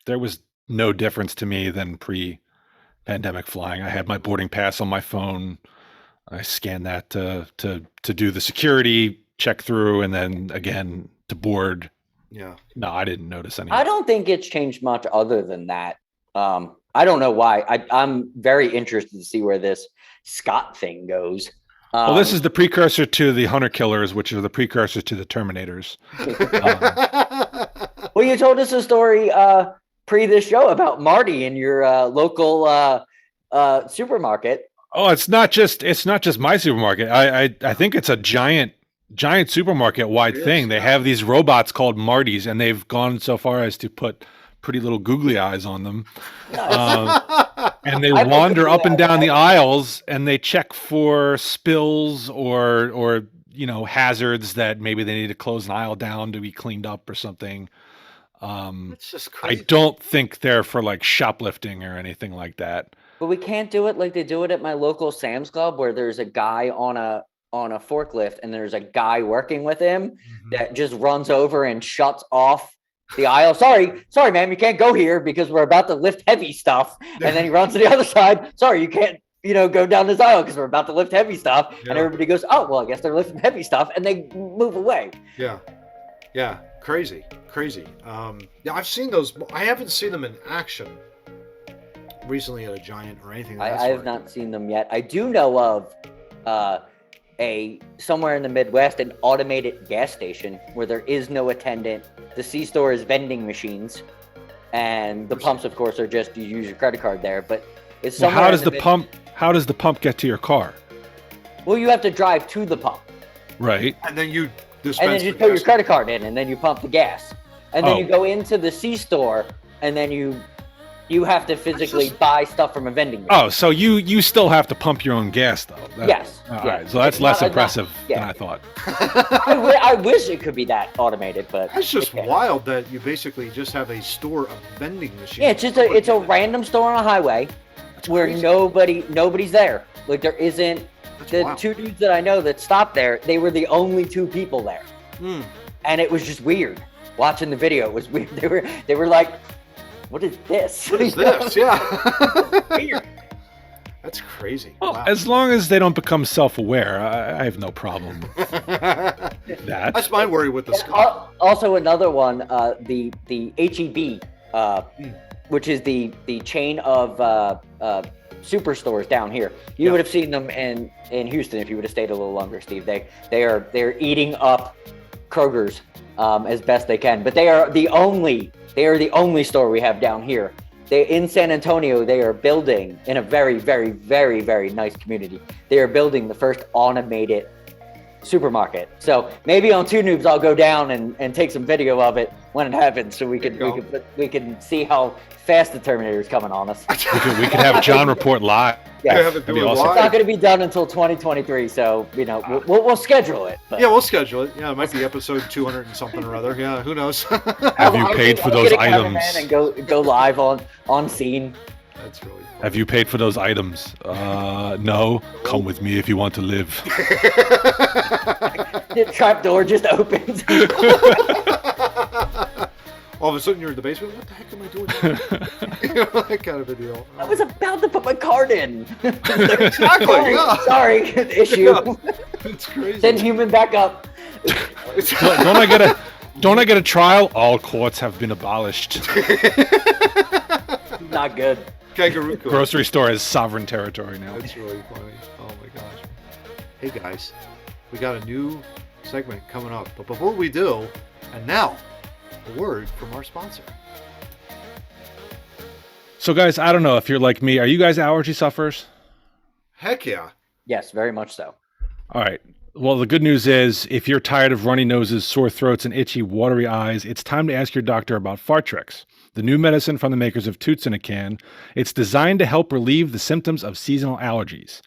there was no difference to me than pre-pandemic flying. I had my boarding pass on my phone. I scanned that to do the security check through, and then again to board. Yeah. No, I didn't notice anything. I don't think it's changed much other than that. I don't know why. I'm very interested to see where this Scott thing goes. Well, this is the precursor to the Hunter Killers, which are the precursors to the Terminators. Well, you told us a story pre this show about Marty in your local supermarket. Oh, it's not just my supermarket. I think it's a giant supermarket wide thing. They have these robots called Martys, and they've gone so far as to put pretty little googly eyes on them. And they wander up and down the aisles, and they check for spills or hazards that maybe they need to close an aisle down to be cleaned up or something. It's just crazy. I don't think they're for like shoplifting or anything like that. But we can't do it like they do it at my local Sam's Club, where there's a guy on a forklift and there's a guy working with him that just runs over and shuts off the aisle. Sorry, ma'am, you can't go here because we're about to lift heavy stuff. And then he runs to the other side. Sorry, you can't, go down this aisle because we're about to lift heavy stuff. Yeah. And everybody goes, oh, well, I guess they're lifting heavy stuff, and they move away. Yeah. Yeah. Crazy. Yeah, I've seen those. I haven't seen them in action recently at a Giant or anything. I have not seen them yet. I do know of somewhere in the Midwest, an automated gas station where there is no attendant. The C-store is vending machines, and the pumps, of course, are just you use your credit card there. But it's somewhere. How does the pump get to your car? Well, you have to drive to the pump, right? And then you put your credit card in, and then you pump the gas, and then you go into the C-store, and then you have to physically buy stuff from a vending machine. Oh, so you still have to pump your own gas, though? Yes. All right, so that's less impressive than I thought. I wish it could be that automated, but it's just wild that you basically just have a store of vending machines. Yeah, it's a random store on a highway where nobody's there. Like there isn't That's the wild. two dudes that I know that stopped there. They were the only two people there, and it was just weird watching the video. It was weird. They were like, "What is this? What is this?" Yeah. Weird. That's crazy. Well, Wow. as long as they don't become self-aware, I have no problem with that. That's my worry with the skull. Also, another one, the HEB, which is the chain of superstores down here. You would have seen them in Houston if you would have stayed a little longer, Steve. They're eating up Kroger's as best they can, but they are the only store we have down here. In San Antonio, they are building in a very, very, very, very nice community. They are building the first automated supermarket. So maybe on Two Noobs, I'll go down and take some video of it when it happens, so we can see how fast the Terminator is coming on us. We could have John report live. Yeah, Have it That'd be do it awesome. it's not live. going to be done until 2023, so we'll schedule it. But. Yeah, we'll schedule it. Yeah, it might be episode 200 and something or other. Yeah, who knows? Have you paid for those items? And go live on scene. That's really funny. Have you paid for those items? No. Come with me if you want to live. The trap door just opens. All of a sudden, you're in the basement. What the heck am I doing? You know, that kind of a deal. I was about to put my card in. Exactly. Yeah. Sorry, issue. Yeah. It's crazy. Send human back up. Don't I get a trial? All courts have been abolished. Not good. Kangaroo court. Grocery store is sovereign territory now. That's really funny. Oh my gosh. Hey guys, we got a new segment coming up. But before we do, and now, a word from our sponsor. So guys, I don't know if you're like me. Are you guys allergy sufferers? Heck yeah. Yes, very much so. All right. Well, the good news is if you're tired of runny noses, sore throats, and itchy, watery eyes, it's time to ask your doctor about Fartrex, the new medicine from the makers of Toots in a Can. It's designed to help relieve the symptoms of seasonal allergies.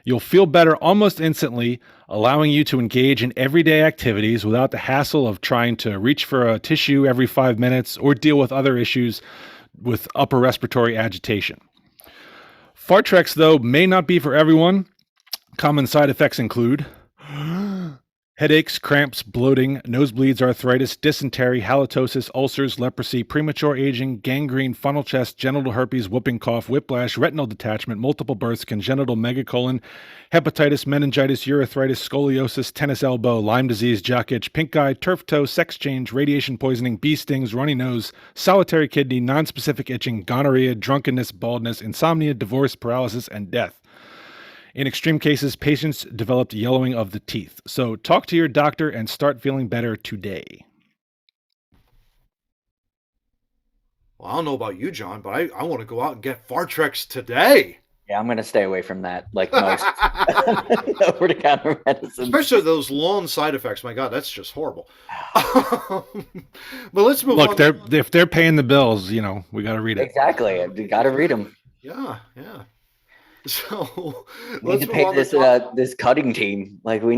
You'll feel better almost instantly, allowing you to engage in everyday activities without the hassle of trying to reach for a tissue every 5 minutes or deal with other issues with upper respiratory agitation. Fartrex, though, may not be for everyone. Common side effects include headaches, cramps, bloating, nosebleeds, arthritis, dysentery, halitosis, ulcers, leprosy, premature aging, gangrene, funnel chest, genital herpes, whooping cough, whiplash, retinal detachment, multiple births, congenital megacolon, hepatitis, meningitis, urethritis, scoliosis, tennis elbow, Lyme disease, jock itch, pink eye, turf toe, sex change, radiation poisoning, bee stings, runny nose, solitary kidney, nonspecific itching, gonorrhea, drunkenness, baldness, insomnia, divorce, paralysis, and death. In extreme cases, patients developed yellowing of the teeth. So talk to your doctor and start feeling better today. Well, I don't know about you, John, but I want to go out and get Fartrex today. Yeah, I'm going to stay away from that, like most over-the-counter medicine. Especially those long side effects. My God, that's just horrible. But let's move Look, on. if they're paying the bills, we got to read it. Exactly. You got to read them. Yeah. So We let's need to move pay on this this cutting team. Like we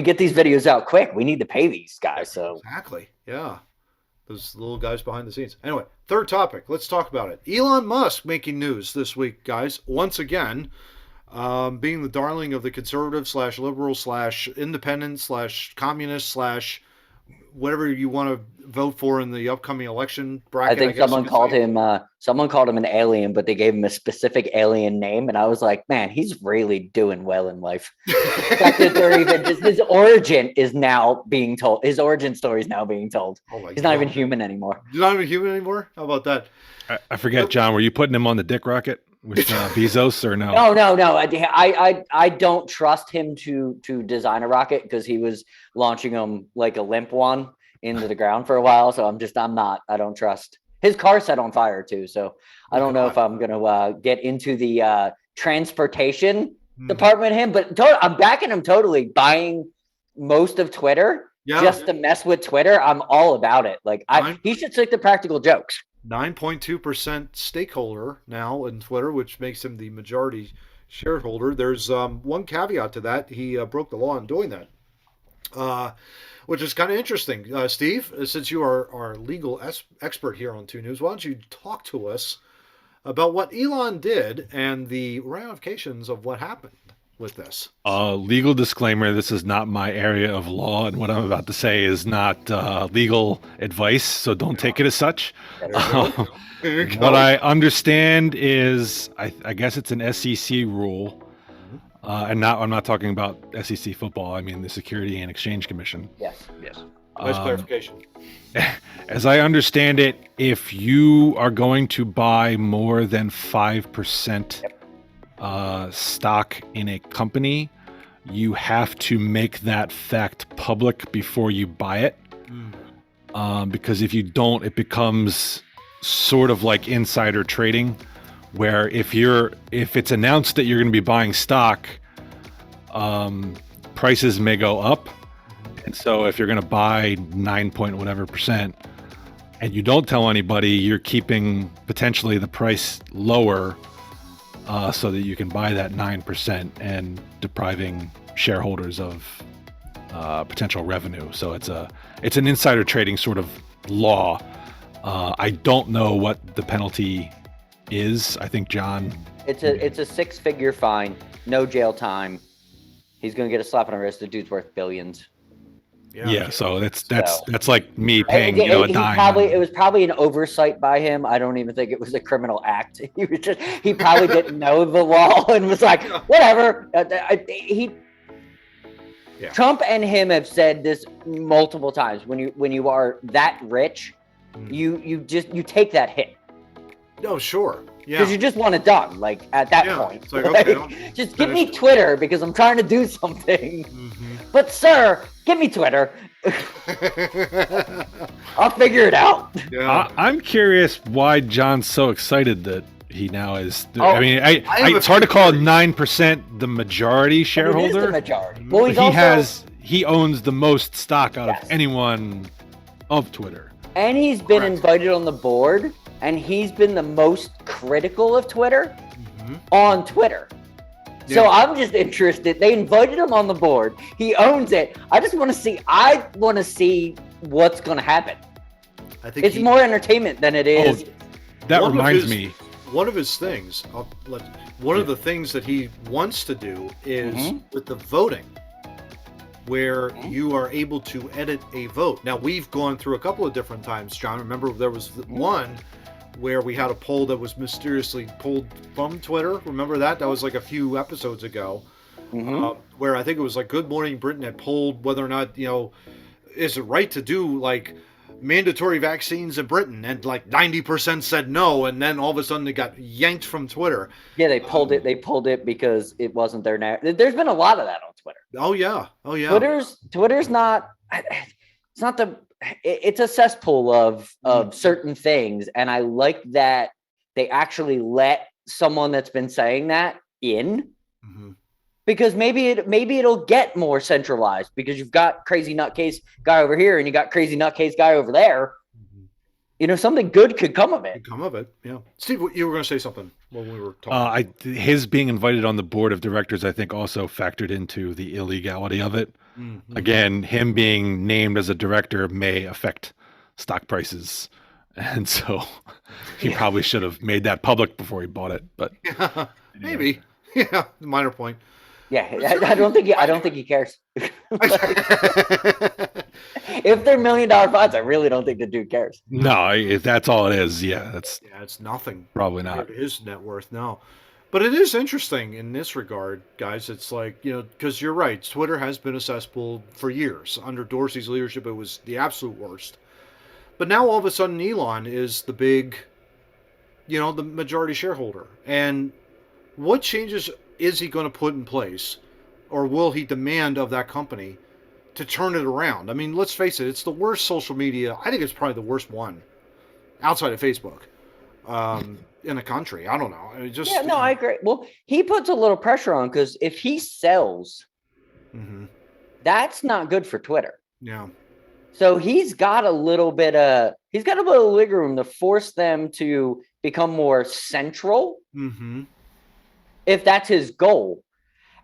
get these videos out quick. We need to pay these guys. So Exactly. Yeah. Those little guys behind the scenes. Anyway, third topic. Let's talk about it. Elon Musk making news this week, guys. Once again, being the darling of the conservative / liberal / independent / communist / whatever you want to vote for in the upcoming election bracket. I think someone called him an alien, but they gave him a specific alien name, and I was like, man, he's really doing well in life. The fact that they're even just his origin is now being told. His origin story is now being told. Oh my He's not God. even human anymore. He's not even human anymore? How about that? I forget, John, were you putting him on the dick rocket with Bezos or no? No. I don't trust him to design a rocket because he was launching them like a limp one into the ground for a while. So I don't trust. His car set on fire too. So I don't know if I'm going to get into the transportation department him, but I'm backing him totally, buying most of Twitter just to mess with Twitter. I'm all about it. Like he should stick to practical jokes. 9.2% stakeholder now in Twitter, which makes him the majority shareholder. There's one caveat to that. He broke the law in doing that, which is kind of interesting. Steve, since you are our legal expert here on 2 News, why don't you talk to us about what Elon did and the ramifications of what happened? with this? Legal disclaimer: this is not my area of law, and what I'm about to say is not legal advice, so don't take it as such. There you What go. I understand is, I guess it's an SEC rule, and I'm not talking about SEC football. I mean the Security and Exchange Commission. Yes. Nice clarification. As I understand it, if you are going to buy more than 5% stock in a company, you have to make that fact public before you buy it. Because if you don't, it becomes sort of like insider trading, where if it's announced that you're going to be buying stock, prices may go up. And so if you're going to buy 9 point whatever percent and you don't tell anybody, you're keeping potentially the price lower so that you can buy that 9% and depriving shareholders of potential revenue. So it's an insider trading sort of law. I don't know what the penalty is. I think John. It's a 6-figure fine, no jail time. He's going to get a slap on the wrist. The dude's worth billions. Yeah, so that's like me paying a dime. It was probably an oversight by him. I don't even think it was a criminal act. He probably didn't know the law and was like, whatever. Trump and him have said this multiple times. When you are that rich, you take that hit. No, sure. Yeah. Because you just want it done, like at that point. It's like, okay, just give me Twitter because I'm trying to do something. But sir, give me Twitter. I'll figure it out. Yeah. I'm curious why John's so excited that he now is. It's hard to call 9% the majority shareholder. It is the majority. Well, he owns the most stock out of anyone of Twitter. And he's been invited on the board, and he's been the most critical of Twitter on Twitter. Yeah. So I'm just interested. They invited him on the board. He owns it. I want to see what's going to happen. I think it's more entertainment than it is. That reminds me. One of his things, one of the things that he wants to do is with the voting, where you are able to edit a vote. Now, we've gone through a couple of different times, John. Remember, there was one where we had a poll that was mysteriously pulled from Twitter. Remember that? That was like a few episodes ago, where I think it was like Good Morning Britain had polled whether or not, is it right to do like mandatory vaccines in Britain, and like 90% said no, and then all of a sudden it got yanked from Twitter. Yeah, they pulled it. They pulled it because it wasn't their narrative. There's been a lot of that on Twitter. Oh yeah. Twitter's not. It's not the. It's a cesspool of certain things, and I like that they actually let someone that's been saying that in. Because maybe it'll get more centralized because you've got crazy nutcase guy over here and you got crazy nutcase guy over there. Something good could come of it. Yeah. Steve, you were going to say something when we were talking. His being invited on the board of directors, I think, also factored into the illegality of it. Again, him being named as a director may affect stock prices, and so he probably should have made that public before he bought it. But maybe, yeah, minor point. Yeah, I don't think he cares. If they're $1 million funds, I really don't think the dude cares. No, if that's all it is, it's nothing. Probably not his net worth. No, but it is interesting in this regard, guys. It's like because you're right. Twitter has been a cesspool for years under Dorsey's leadership. It was the absolute worst. But now all of a sudden, Elon is the big, the majority shareholder, and what changes is he going to put in place, or will he demand of that company to turn it around? I mean, let's face it, it's the worst social media. I think it's probably the worst one outside of Facebook in the country. I don't know. I agree. Well, he puts a little pressure on because if he sells, that's not good for Twitter. Yeah. So he's got a little bit of wiggle room to force them to become more central. If that's his goal.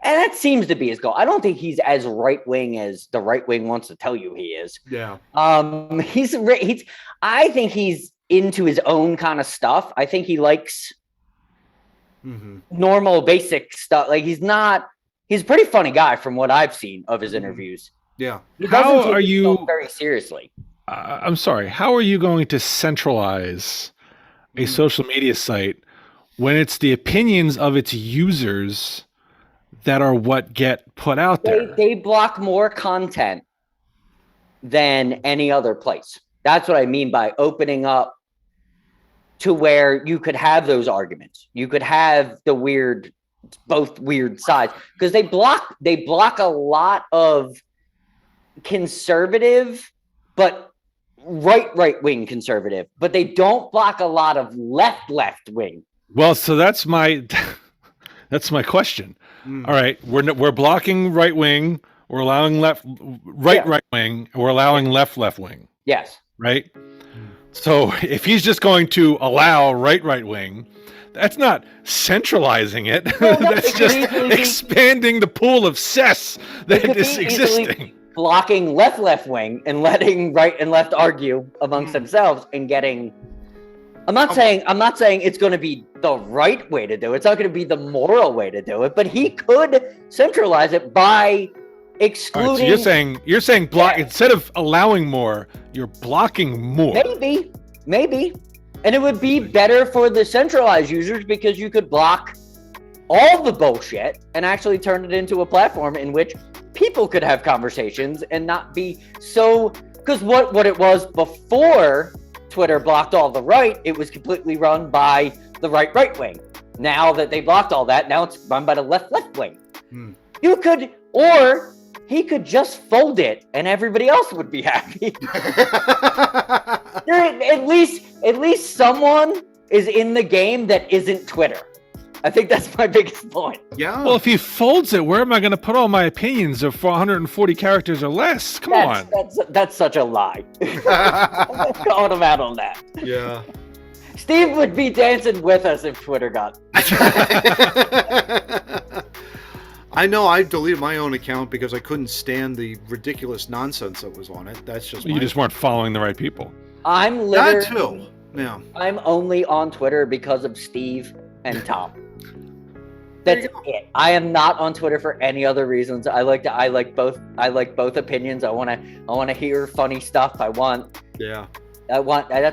And that seems to be his goal. I don't think he's as right-wing as the right wing wants to tell you he is. Yeah. I think he's into his own kind of stuff. I think he likes normal, basic stuff. Like he's not he's a pretty funny guy from what I've seen of his interviews. Yeah. He How doesn't take are himself you? very seriously? I'm sorry. How are you going to centralize a social media site when it's the opinions of its users that are what get put out there? They block more content than any other place. That's what I mean by opening up to where you could have those arguments. You could have the both weird sides, because they block a lot of conservative, but right wing conservative, but they don't block a lot of left wing. Well, so that's my question. All right, we're blocking right wing, we're allowing right wing, we're allowing left wing. Yes. Right? So if he's just going to allow right wing, that's not centralizing it. That's just expanding the pool of cess that is existing. Blocking left wing and letting right and left argue amongst themselves and getting. I'm not saying it's going to be the right way to do it. It's not going to be the moral way to do it, but he could centralize it by excluding. Right, so you're saying block instead of allowing more, you're blocking more. Maybe, and it would be better for the centralized users because you could block all the bullshit and actually turn it into a platform in which people could have conversations and not be so. Because what it was before Twitter blocked all the right, it was completely run by the right wing. Now that they blocked all that, now it's run by the left wing. You could, or he could just fold it and everybody else would be happy. At least someone is in the game that isn't Twitter. I think that's my biggest point. Yeah. Well, if he folds it, where am I going to put all my opinions of 440 characters or less? Come on. That's such a lie. I'm calling him out on that. Yeah. Steve would be dancing with us if Twitter got. I know I deleted my own account because I couldn't stand the ridiculous nonsense that was on it. That's just you just weren't following the right people. I'm literally. That too. Yeah. I'm only on Twitter because of Steve and Tom. That's it. I am not on Twitter for any other reasons. I like both opinions. I want to hear funny stuff. That's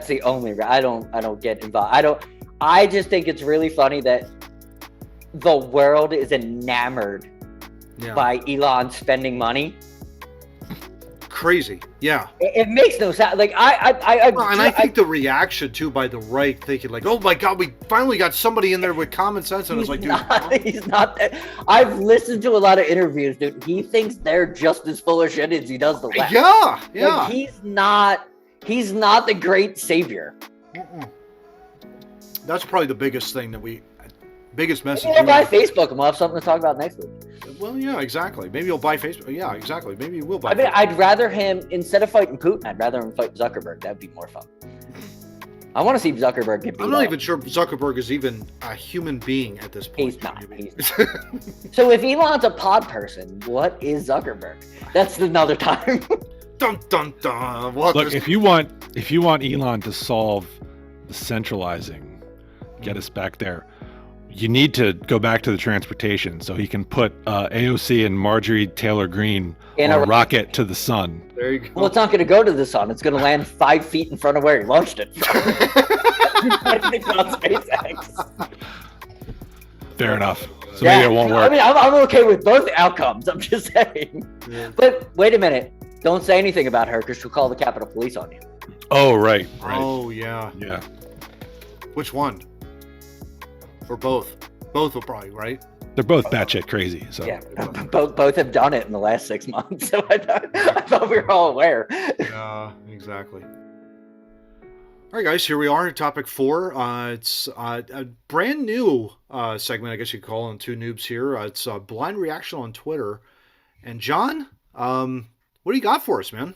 the only. I don't get involved. I just think it's really funny that the world is enamored by Elon spending money. Crazy. Yeah. It makes no sense. Like I think the reaction too by the right, thinking like, "Oh my God, we finally got somebody in there with common sense." And it's like, dude, he's not that. I've listened to a lot of interviews, dude. He thinks they're just as full of shit as he does the left. Yeah. Like, he's not the great savior. That's probably the biggest message. Maybe he'll buy Facebook and we'll have something to talk about next week. Well, yeah, exactly. Maybe he'll buy Facebook. Yeah, exactly. Maybe he will buy. Facebook. Facebook. I'd rather him, instead of fighting Putin, I'd rather him fight Zuckerberg. That'd be more fun. I want to see Zuckerberg get beat I'm not up. even sure Zuckerberg is even a human being at this point. He's not. So if Elon's a pod person, what is Zuckerberg? That's another time. Dun dun dun. Look, if you want Elon to solve the centralizing, get us back there, you need to go back to the transportation so he can put AOC and Marjorie Taylor Greene on a rocket to the sun. There you go. Well, it's not going to go to the sun. It's going to land 5 feet in front of where he launched it. It's on SpaceX. Fair enough. So maybe it won't work. I mean, I'm okay with both outcomes. I'm just saying. Yeah. But wait a minute. Don't say anything about her because she'll call the Capitol Police on you. Oh, right. Oh, yeah. Yeah. Which one? Or both? Both will probably, right? They're both batshit crazy. So yeah, both have done it in the last 6 months. So I thought we were all aware. Yeah, exactly. All right, guys, here we are at topic 4. It's a brand new segment, I guess you could call it, on Two Noobs here. It's a blind reaction on Twitter. And John, what do you got for us, man?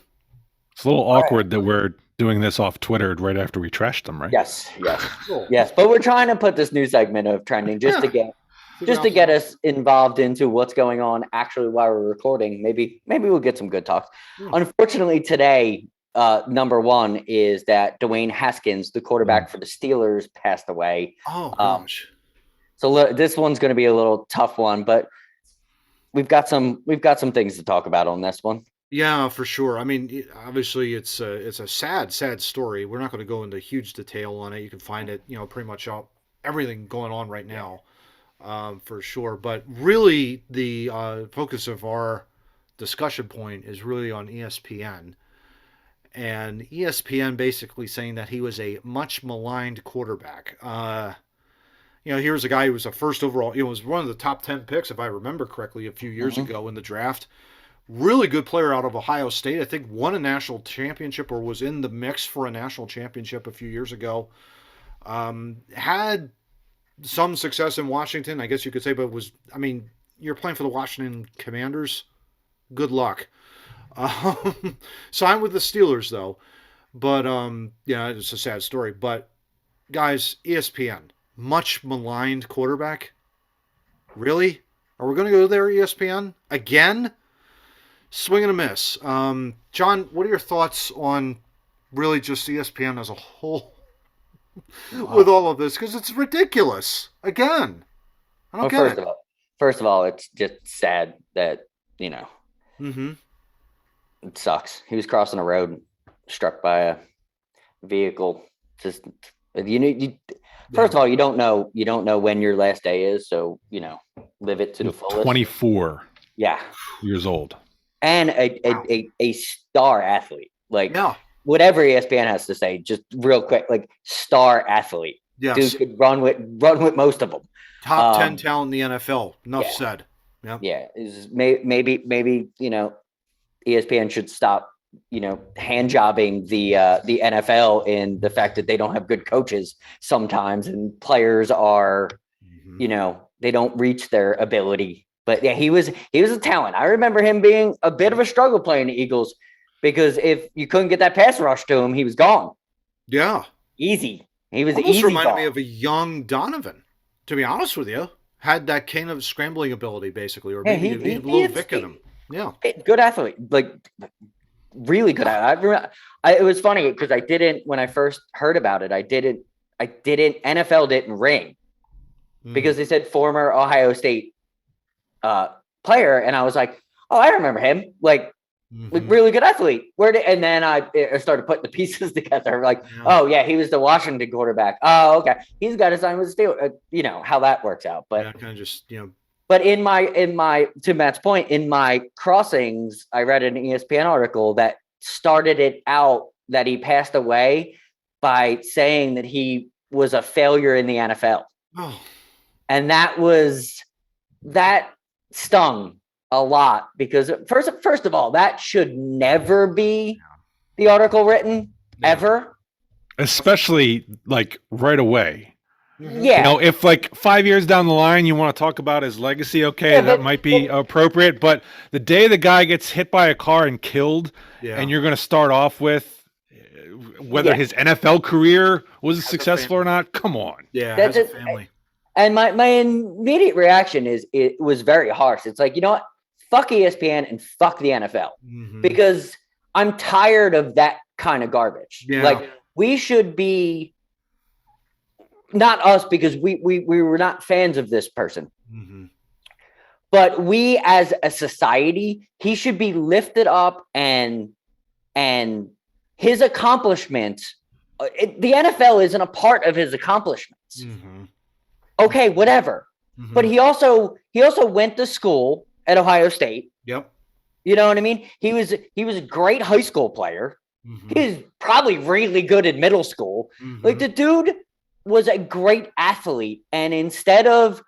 It's a little awkward that we're doing this off Twitter right after we trashed them, right? Yes. Cool. Yes, but we're trying to put this new segment of trending just to get us involved into what's going on actually while we're recording. Maybe we'll get some good talks. Unfortunately, today, number one is that Dwayne Haskins, the quarterback for the Steelers, passed away. Oh gosh. So this one's going to be a little tough one, but we've got some things to talk about on this one. Yeah, for sure. I mean, obviously, it's a sad, sad story. We're not going to go into huge detail on it. You can find it, pretty much all everything going on right now, for sure. But really, the focus of our discussion point is really on ESPN, and ESPN basically saying that he was a much maligned quarterback. Here's a guy who was a first overall. Was one of the top 10 picks, if I remember correctly, a few years ago in the draft. Really good player out of Ohio State. I think won a national championship or was in the mix for a national championship a few years ago. Had some success in Washington, I guess you could say, but you're playing for the Washington Commanders. Good luck. Signed with the Steelers, though. But, it's a sad story. But, guys, ESPN, much maligned quarterback. Really? Are we going to go there, ESPN? Again? Swing and a miss. John, what are your thoughts on really just ESPN as a whole with all of this? Because it's ridiculous. Again, I don't get it. First of all, it's just sad that, Mm-hmm. it sucks. He was crossing a road, struck by a vehicle. Just first of all, you don't know when your last day is, so live it to the fullest. 24 years old. And a star athlete. Whatever ESPN has to say, just real quick, star athlete. Yes. Dude could run with most of them. Top 10 talent in the NFL. Enough said. Yep. Yeah. Maybe ESPN should stop, hand jobbing the NFL in the fact that they don't have good coaches sometimes, and players are, they don't reach their ability. But yeah, he was a talent. I remember him being a bit of a struggle playing the Eagles, because if you couldn't get that pass rush to him, he was gone. Yeah. Easy. He was almost easy. Reminded me of a young Donovan, to be honest with you. Had that kind of scrambling ability, basically, or maybe a little Vic in him. Yeah. Good athlete. Really good athlete. It was funny because when I first heard about it, NFL didn't ring because they said former Ohio State player, and I was like, oh, I remember him, really good athlete. And then I started putting the pieces together, oh yeah, he was the Washington quarterback. Oh, okay, he's got his sign with the Steelers. How that works out, but kind of just But in my to Matt's point, in my crossings, I read an ESPN article that started it out that he passed away by saying that he was a failure in the NFL. Oh. And that stung a lot, because first of all, that should never be the article written ever. Especially right away. Yeah. If 5 years down the line you want to talk about his legacy, that might be appropriate. But the day the guy gets hit by a car and killed, and you're going to start off with whether his NFL career was successful or not, come on. Yeah, as a family. And my immediate reaction is it was very harsh. It's you know what? Fuck ESPN and fuck the NFL. Mm-hmm. Because I'm tired of that kind of garbage. Yeah. We should be, not us, because we were not fans of this person. Mm-hmm. But we as a society, he should be lifted up, and his accomplishments, the NFL isn't a part of his accomplishments. Mm-hmm. Okay, whatever. Mm-hmm. But he also went to school at Ohio State. Yep. You know what I mean? He was a great high school player. Mm-hmm. He was probably really good in middle school. Mm-hmm. The dude was a great athlete. And instead of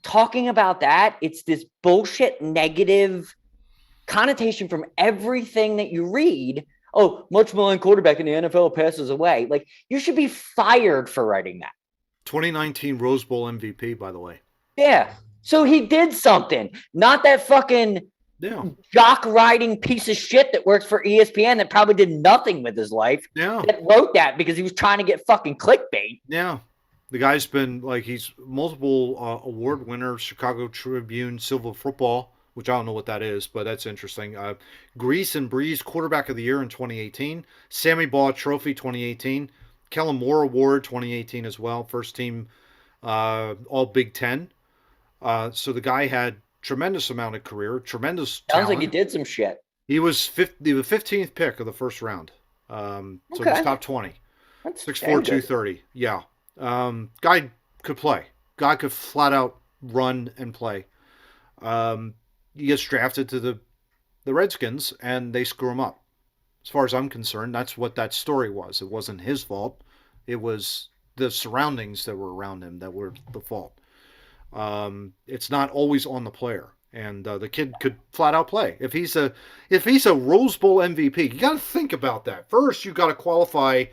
talking about that, it's this bullshit negative connotation from everything that you read. Oh, much maligned quarterback in the NFL passes away. You should be fired for writing that. 2019 Rose Bowl MVP, by the way. Yeah. So he did something. Not that fucking jock riding piece of shit that works for ESPN that probably did nothing with his life. Yeah. That wrote that because he was trying to get fucking clickbait. Yeah. The guy's been he's multiple award winner, Chicago Tribune Silver Football, which I don't know what that is, but that's interesting. Grease and Breeze Quarterback of the Year in 2018. Sammy Baugh Trophy 2018. Kellen Moore Award 2018 as well. First team All Big Ten. So the guy had tremendous amount of career, tremendous Sounds like talent. he did some shit. He was the 15th pick of the first round. So he was top 20. That's 6'4", damn good. 230. Yeah. Guy could play. Guy could flat out run and play. He gets drafted to the Redskins, and they screw him up. As far as I'm concerned, that's what that story was. It wasn't his fault. It was the surroundings that were around him that were the fault. It's not always on the player. And the kid could flat out play. If he's a Rose Bowl MVP, you got to think about that. First, you got to qualify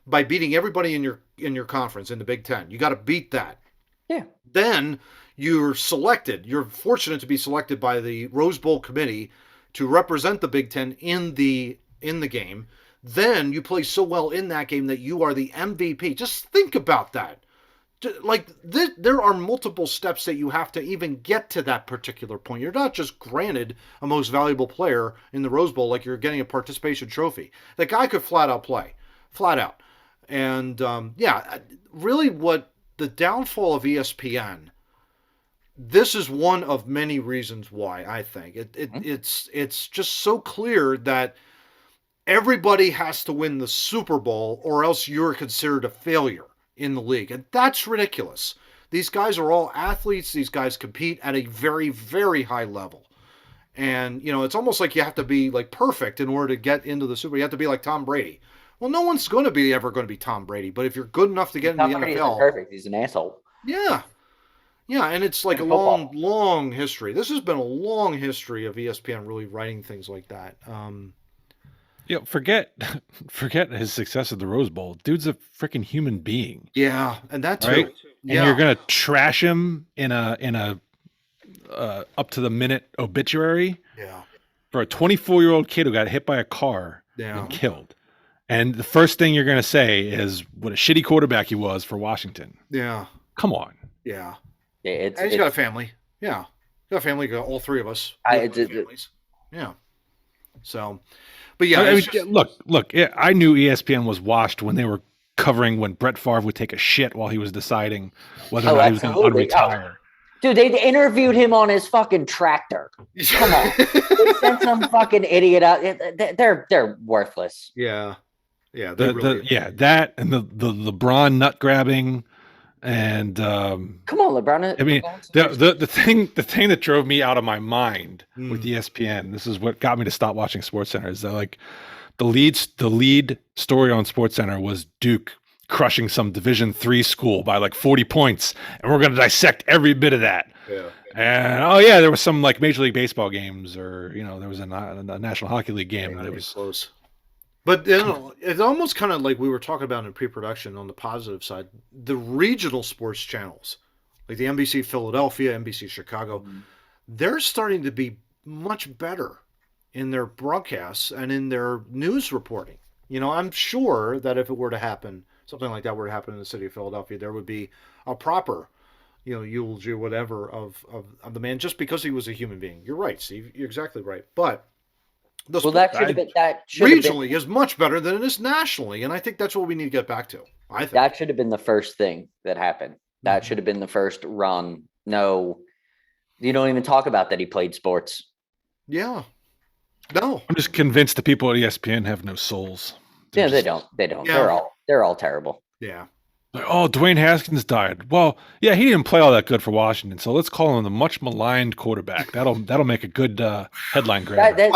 by beating everybody in your conference in the Big Ten. You got to beat that. Yeah. Then you're selected. You're fortunate to be selected by the Rose Bowl committee to represent the Big Ten in the game. Then you play so well in that game that you are the MVP. Just think about that. Like, there are multiple steps that you have to even get to that particular point. You're not just granted a most valuable player in the Rose Bowl like you're getting a participation trophy. The guy could flat out play. Flat out. And, really what the downfall of ESPN, this is one of many reasons why, I think. It's just so clear that everybody has to win the Super Bowl or else you're considered a failure in the league. And that's ridiculous. These guys are all athletes. These guys compete at a very, very high level. And, it's almost like you have to be like perfect in order to get into the Super Bowl. You have to be like Tom Brady. Well, no one's ever going to be Tom Brady, but if you're good enough to get in the NFL. Isn't perfect. He's an asshole. Yeah. Yeah, and it's like a long, long history. This has been a long history of ESPN really writing things like that. Forget his success at the Rose Bowl. Dude's a freaking human being. Yeah, and that too. Right? Yeah. And you're gonna trash him in a up to the minute obituary. Yeah. For a 24-year-old kid who got hit by a car and killed. And the first thing you're gonna say is what a shitty quarterback he was for Washington. Yeah. Come on. Yeah. And he's got a family. Yeah. He's got a family. Got all three of us. Families. Yeah. So. But yeah, look. I knew ESPN was washed when they were covering when Brett Favre would take a shit while he was deciding whether or not he was going to retire. Dude, they interviewed him on his fucking tractor. Come on, they sent some fucking idiot out. They're worthless. Yeah, yeah, that and the LeBron nut grabbing. And come on, LeBron. I mean, the thing that drove me out of my mind with ESPN, this is what got me to stop watching SportsCenter, is that like the lead story on SportsCenter was Duke crushing some Division III school by like 40 points, and we're going to dissect every bit of that. Yeah. And there was some like Major League Baseball games, or there was a National Hockey League game that was close. But it's almost kind of like we were talking about in pre-production on the positive side. The regional sports channels, like the NBC Philadelphia, NBC Chicago, they're starting to be much better in their broadcasts and in their news reporting. I'm sure that if it were to happen, something like that were to happen in the city of Philadelphia, there would be a proper, eulogy or whatever of the man just because he was a human being. You're right, Steve. You're exactly right. But that should have been regionally is much better than it is nationally, and I think that's what we need to get back to. I think that should have been the first thing that happened. That should have been the first run. No, you don't even talk about that he played sports. Yeah, no. I'm just convinced the people at ESPN have no souls. They don't. Yeah. They're all terrible. Yeah. Oh, Dwayne Haskins died. Well, yeah, he didn't play all that good for Washington, so let's call him the much maligned quarterback. That'll make a good headline grabber.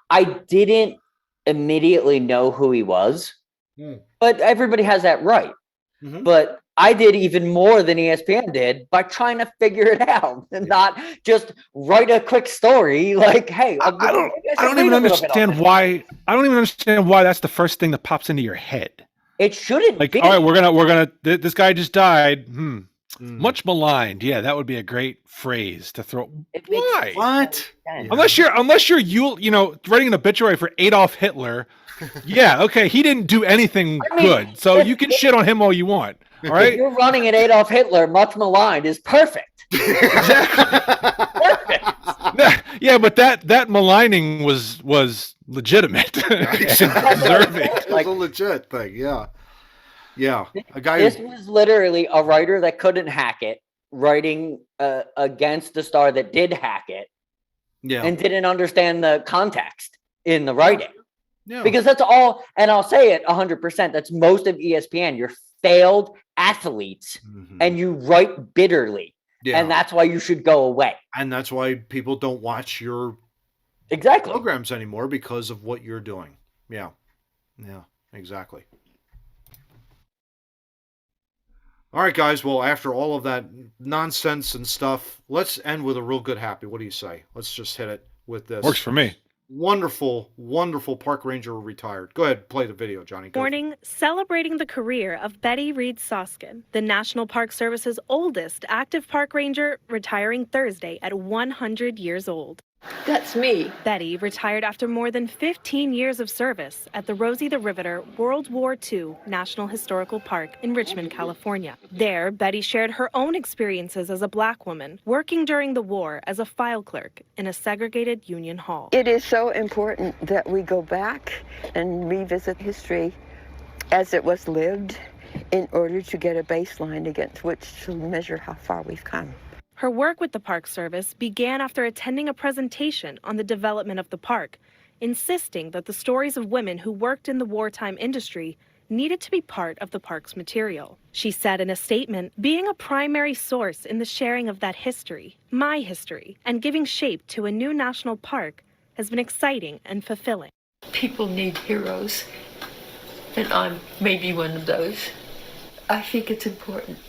I didn't immediately know who he was, but everybody has that right. Mm-hmm. But I did even more than ESPN did by trying to figure it out and not just write a quick story like, "Hey, I don't even understand why. I don't even understand why that's the first thing that pops into your head." It shouldn't be. All right, we're gonna. This guy just died. Much maligned. Yeah, that would be a great phrase to throw. Why? What? Unless you're writing an obituary for Adolf Hitler. Yeah, okay, he didn't do anything good, so you can shit on him all you want. All right. If you're running at Adolf Hitler, much maligned is perfect. Exactly. Perfect. Yeah, but that maligning was legitimate. Deserving. It was a legit thing. Yeah. A guy. This was literally a writer that couldn't hack it writing against the star that did hack it Yeah. and didn't understand the context in the writing. Yeah. Because that's all, and I'll say it 100%, that's most of ESPN. You're failed athletes and you write bitterly. Yeah. And that's why you should go away. And that's why people don't watch your programs anymore, because of what you're doing. Yeah. Yeah, exactly. All right, guys. Well, after all of that nonsense and stuff, let's end with a real good happy. What do you say? Let's just hit it with this. Works for me. Wonderful, wonderful park ranger retired. Go ahead, play the video, Johnny. Go. Morning, celebrating the career of Betty Reed Soskin, the National Park Service's oldest active park ranger, retiring Thursday at 100 years old. That's me. Betty retired after more than 15 years of service at the Rosie the Riveter World War II National Historical Park in Richmond, California. There, Betty shared her own experiences as a Black woman, working during the war as a file clerk in a segregated Union Hall. It is so important that we go back and revisit history as it was lived in order to get a baseline against which to measure how far we've come. Her work with the Park Service began after attending a presentation on the development of the park, insisting that the stories of women who worked in the wartime industry needed to be part of the park's material. She said in a statement, being a primary source in the sharing of that history, my history, and giving shape to a new national park has been exciting and fulfilling. People need heroes, and I'm maybe one of those. I think it's important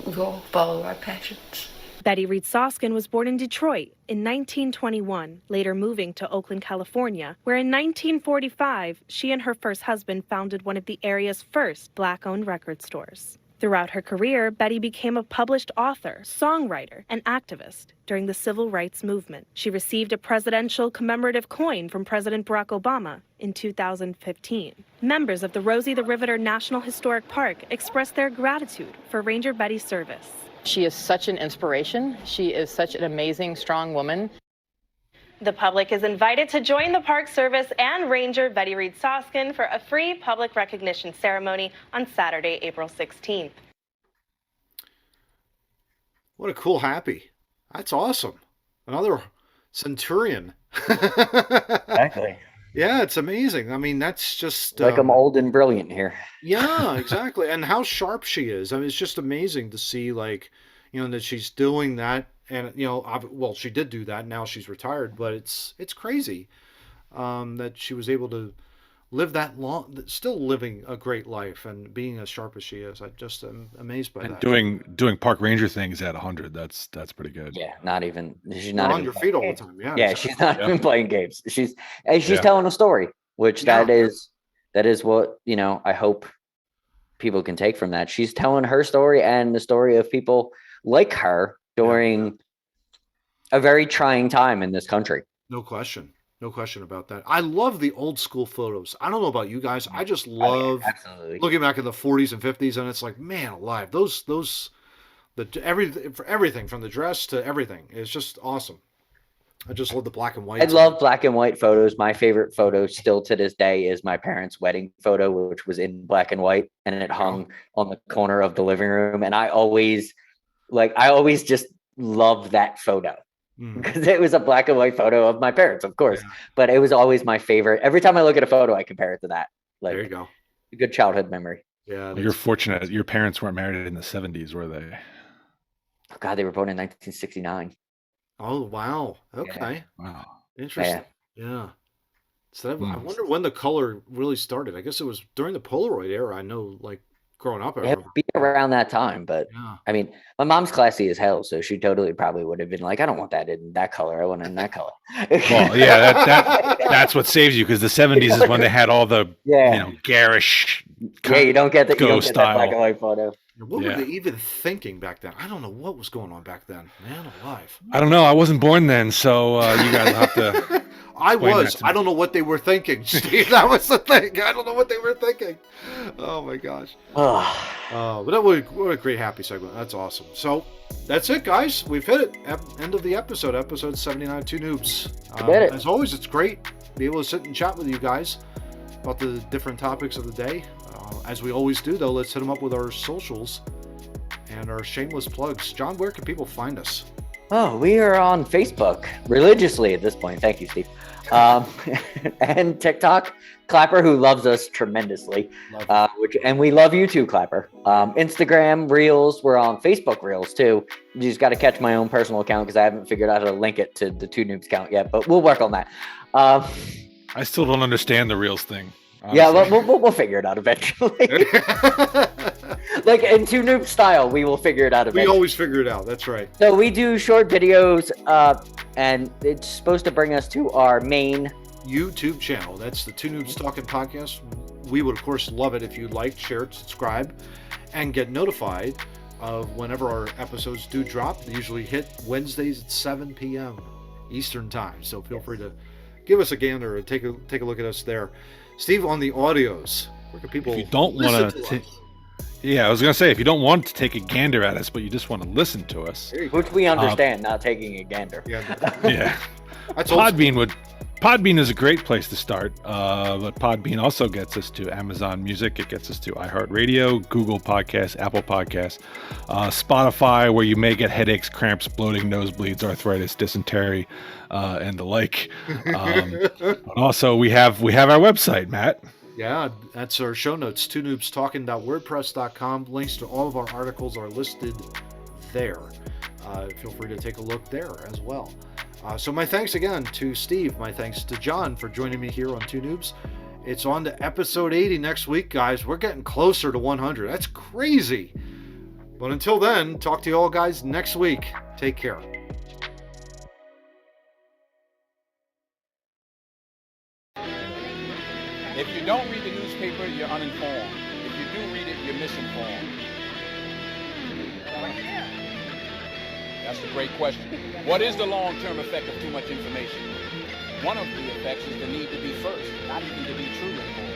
we all follow our passions. Betty Reed Soskin was born in Detroit in 1921, later moving to Oakland, California, where in 1945, she and her first husband founded one of the area's first Black-owned record stores. Throughout her career, Betty became a published author, songwriter, and activist during the civil rights movement. She received a presidential commemorative coin from President Barack Obama in 2015. Members of the Rosie the Riveter National Historic Park expressed their gratitude for Ranger Betty's service. She is such an inspiration. She is such an amazing, strong woman. The public is invited to join the Park Service and Ranger Betty Reed Soskin for a free public recognition ceremony on Saturday, April 16th. What a cool happy. That's awesome. Another centurion. Exactly. Yeah, it's amazing. I mean, that's just... Like I'm old and brilliant here. Yeah, exactly. And how sharp she is. I mean, it's just amazing to see, like, you know, that she's doing that. And, you know, well, she did do that. Now she's retired. But it's crazy that she was able to live that long, still living a great life and being as sharp as she is. I just am amazed by that. Doing park ranger things at 100. That's pretty good. Yeah, she's Not not on even your feet all the time. Yeah, Yeah, exactly. she's not even playing games. She's telling a story, which that is what, you know, I hope people can take from that. She's telling her story and the story of people like her during a very trying time in this country. No question. No question about that. I love the old school photos. I don't know about you guys. I just love looking back in the 40s and 50s, and it's like, man alive, everything from the dress to everything. It's just awesome. I just love the black and white. I love black and white photos. My favorite photo still to this day is my parents' wedding photo, which was in black and white, and it hung on the corner of the living room. And I always just loved that photo. Because it was a black and white photo of my parents, of course, but it was always my favorite. Every time I look at a photo, I compare it to that. Like, there you go. A good childhood memory. Yeah. Well, you're fortunate. Your parents weren't married in the 70s, were they? Oh, God, they were born in 1969. Oh, wow. Okay. Yeah. Wow. Interesting. Yeah. So I wonder when the color really started. I guess it was during the Polaroid era. I know, like, growing up. It would be around that time, but I mean, my mom's classy as hell, so she totally probably would have been like, I don't want that in that color. I want it in that color. Well, yeah, that's what saves you, because the 70s is when they had all the garish. You don't get that style. Black and white photo. What were they even thinking back then? I don't know what was going on back then. Man alive. I don't know. I wasn't born then, so you guys will have to. I was. I don't know what they were thinking, Steve. That was the thing. I don't know what they were thinking. Oh my gosh. But what a great happy segment. That's awesome. So that's it, guys. We've hit it. End of the episode. Episode 79. Two Noobs. Did it. As always, it's great to be able to sit and chat with you guys about the different topics of the day. As we always do, though, let's hit them up with our socials. And our shameless plugs. John, where can people find us? Oh, we are on Facebook religiously at this point. Thank you, Steve. And TikTok, Clapper, who loves us tremendously. And we love you too, Clapper. Instagram Reels. We're on Facebook Reels too. You just got to catch my own personal account because I haven't figured out how to link it to the Two Noobs account yet, but we'll work on that. I still don't understand the Reels thing. Honestly. Yeah, we'll figure it out eventually. Like in Two Noobs style, we will figure it out eventually. We always figure it out. That's right. So we do short videos, and it's supposed to bring us to our main YouTube channel. That's the Two Noobs Talking Podcast. We would, of course, love it if you liked, shared, subscribe, and get notified of whenever our episodes do drop. They usually hit Wednesdays at 7 p.m. Eastern Time. So feel free to give us a gander and take a look at us there. Steve, on the audios, where can people if you don't want to yeah, I was going to say, if you don't want to take a gander at us, but you just want to listen to us. Which we understand, not taking a gander. Yeah. Podbean is a great place to start, but Podbean also gets us to Amazon Music. It gets us to iHeartRadio, Google Podcasts, Apple Podcasts, Spotify, where you may get headaches, cramps, bloating, nosebleeds, arthritis, dysentery, and the like. But also, we have our website, Matt. Yeah, that's our show notes, twonoobstalking.wordpress.com. Links to all of our articles are listed there. Feel free to take a look there as well. So my thanks again to Steve. My thanks to John for joining me here on Two Noobs. It's on to episode 80 next week, guys. We're getting closer to 100. That's crazy. But until then, talk to you all guys next week. Take care. If you don't read the newspaper, you're uninformed. If you do read it, you're misinformed. That's a great question. What is the long-term effect of too much information? One of the effects is the need to be first, not even to be truly informed.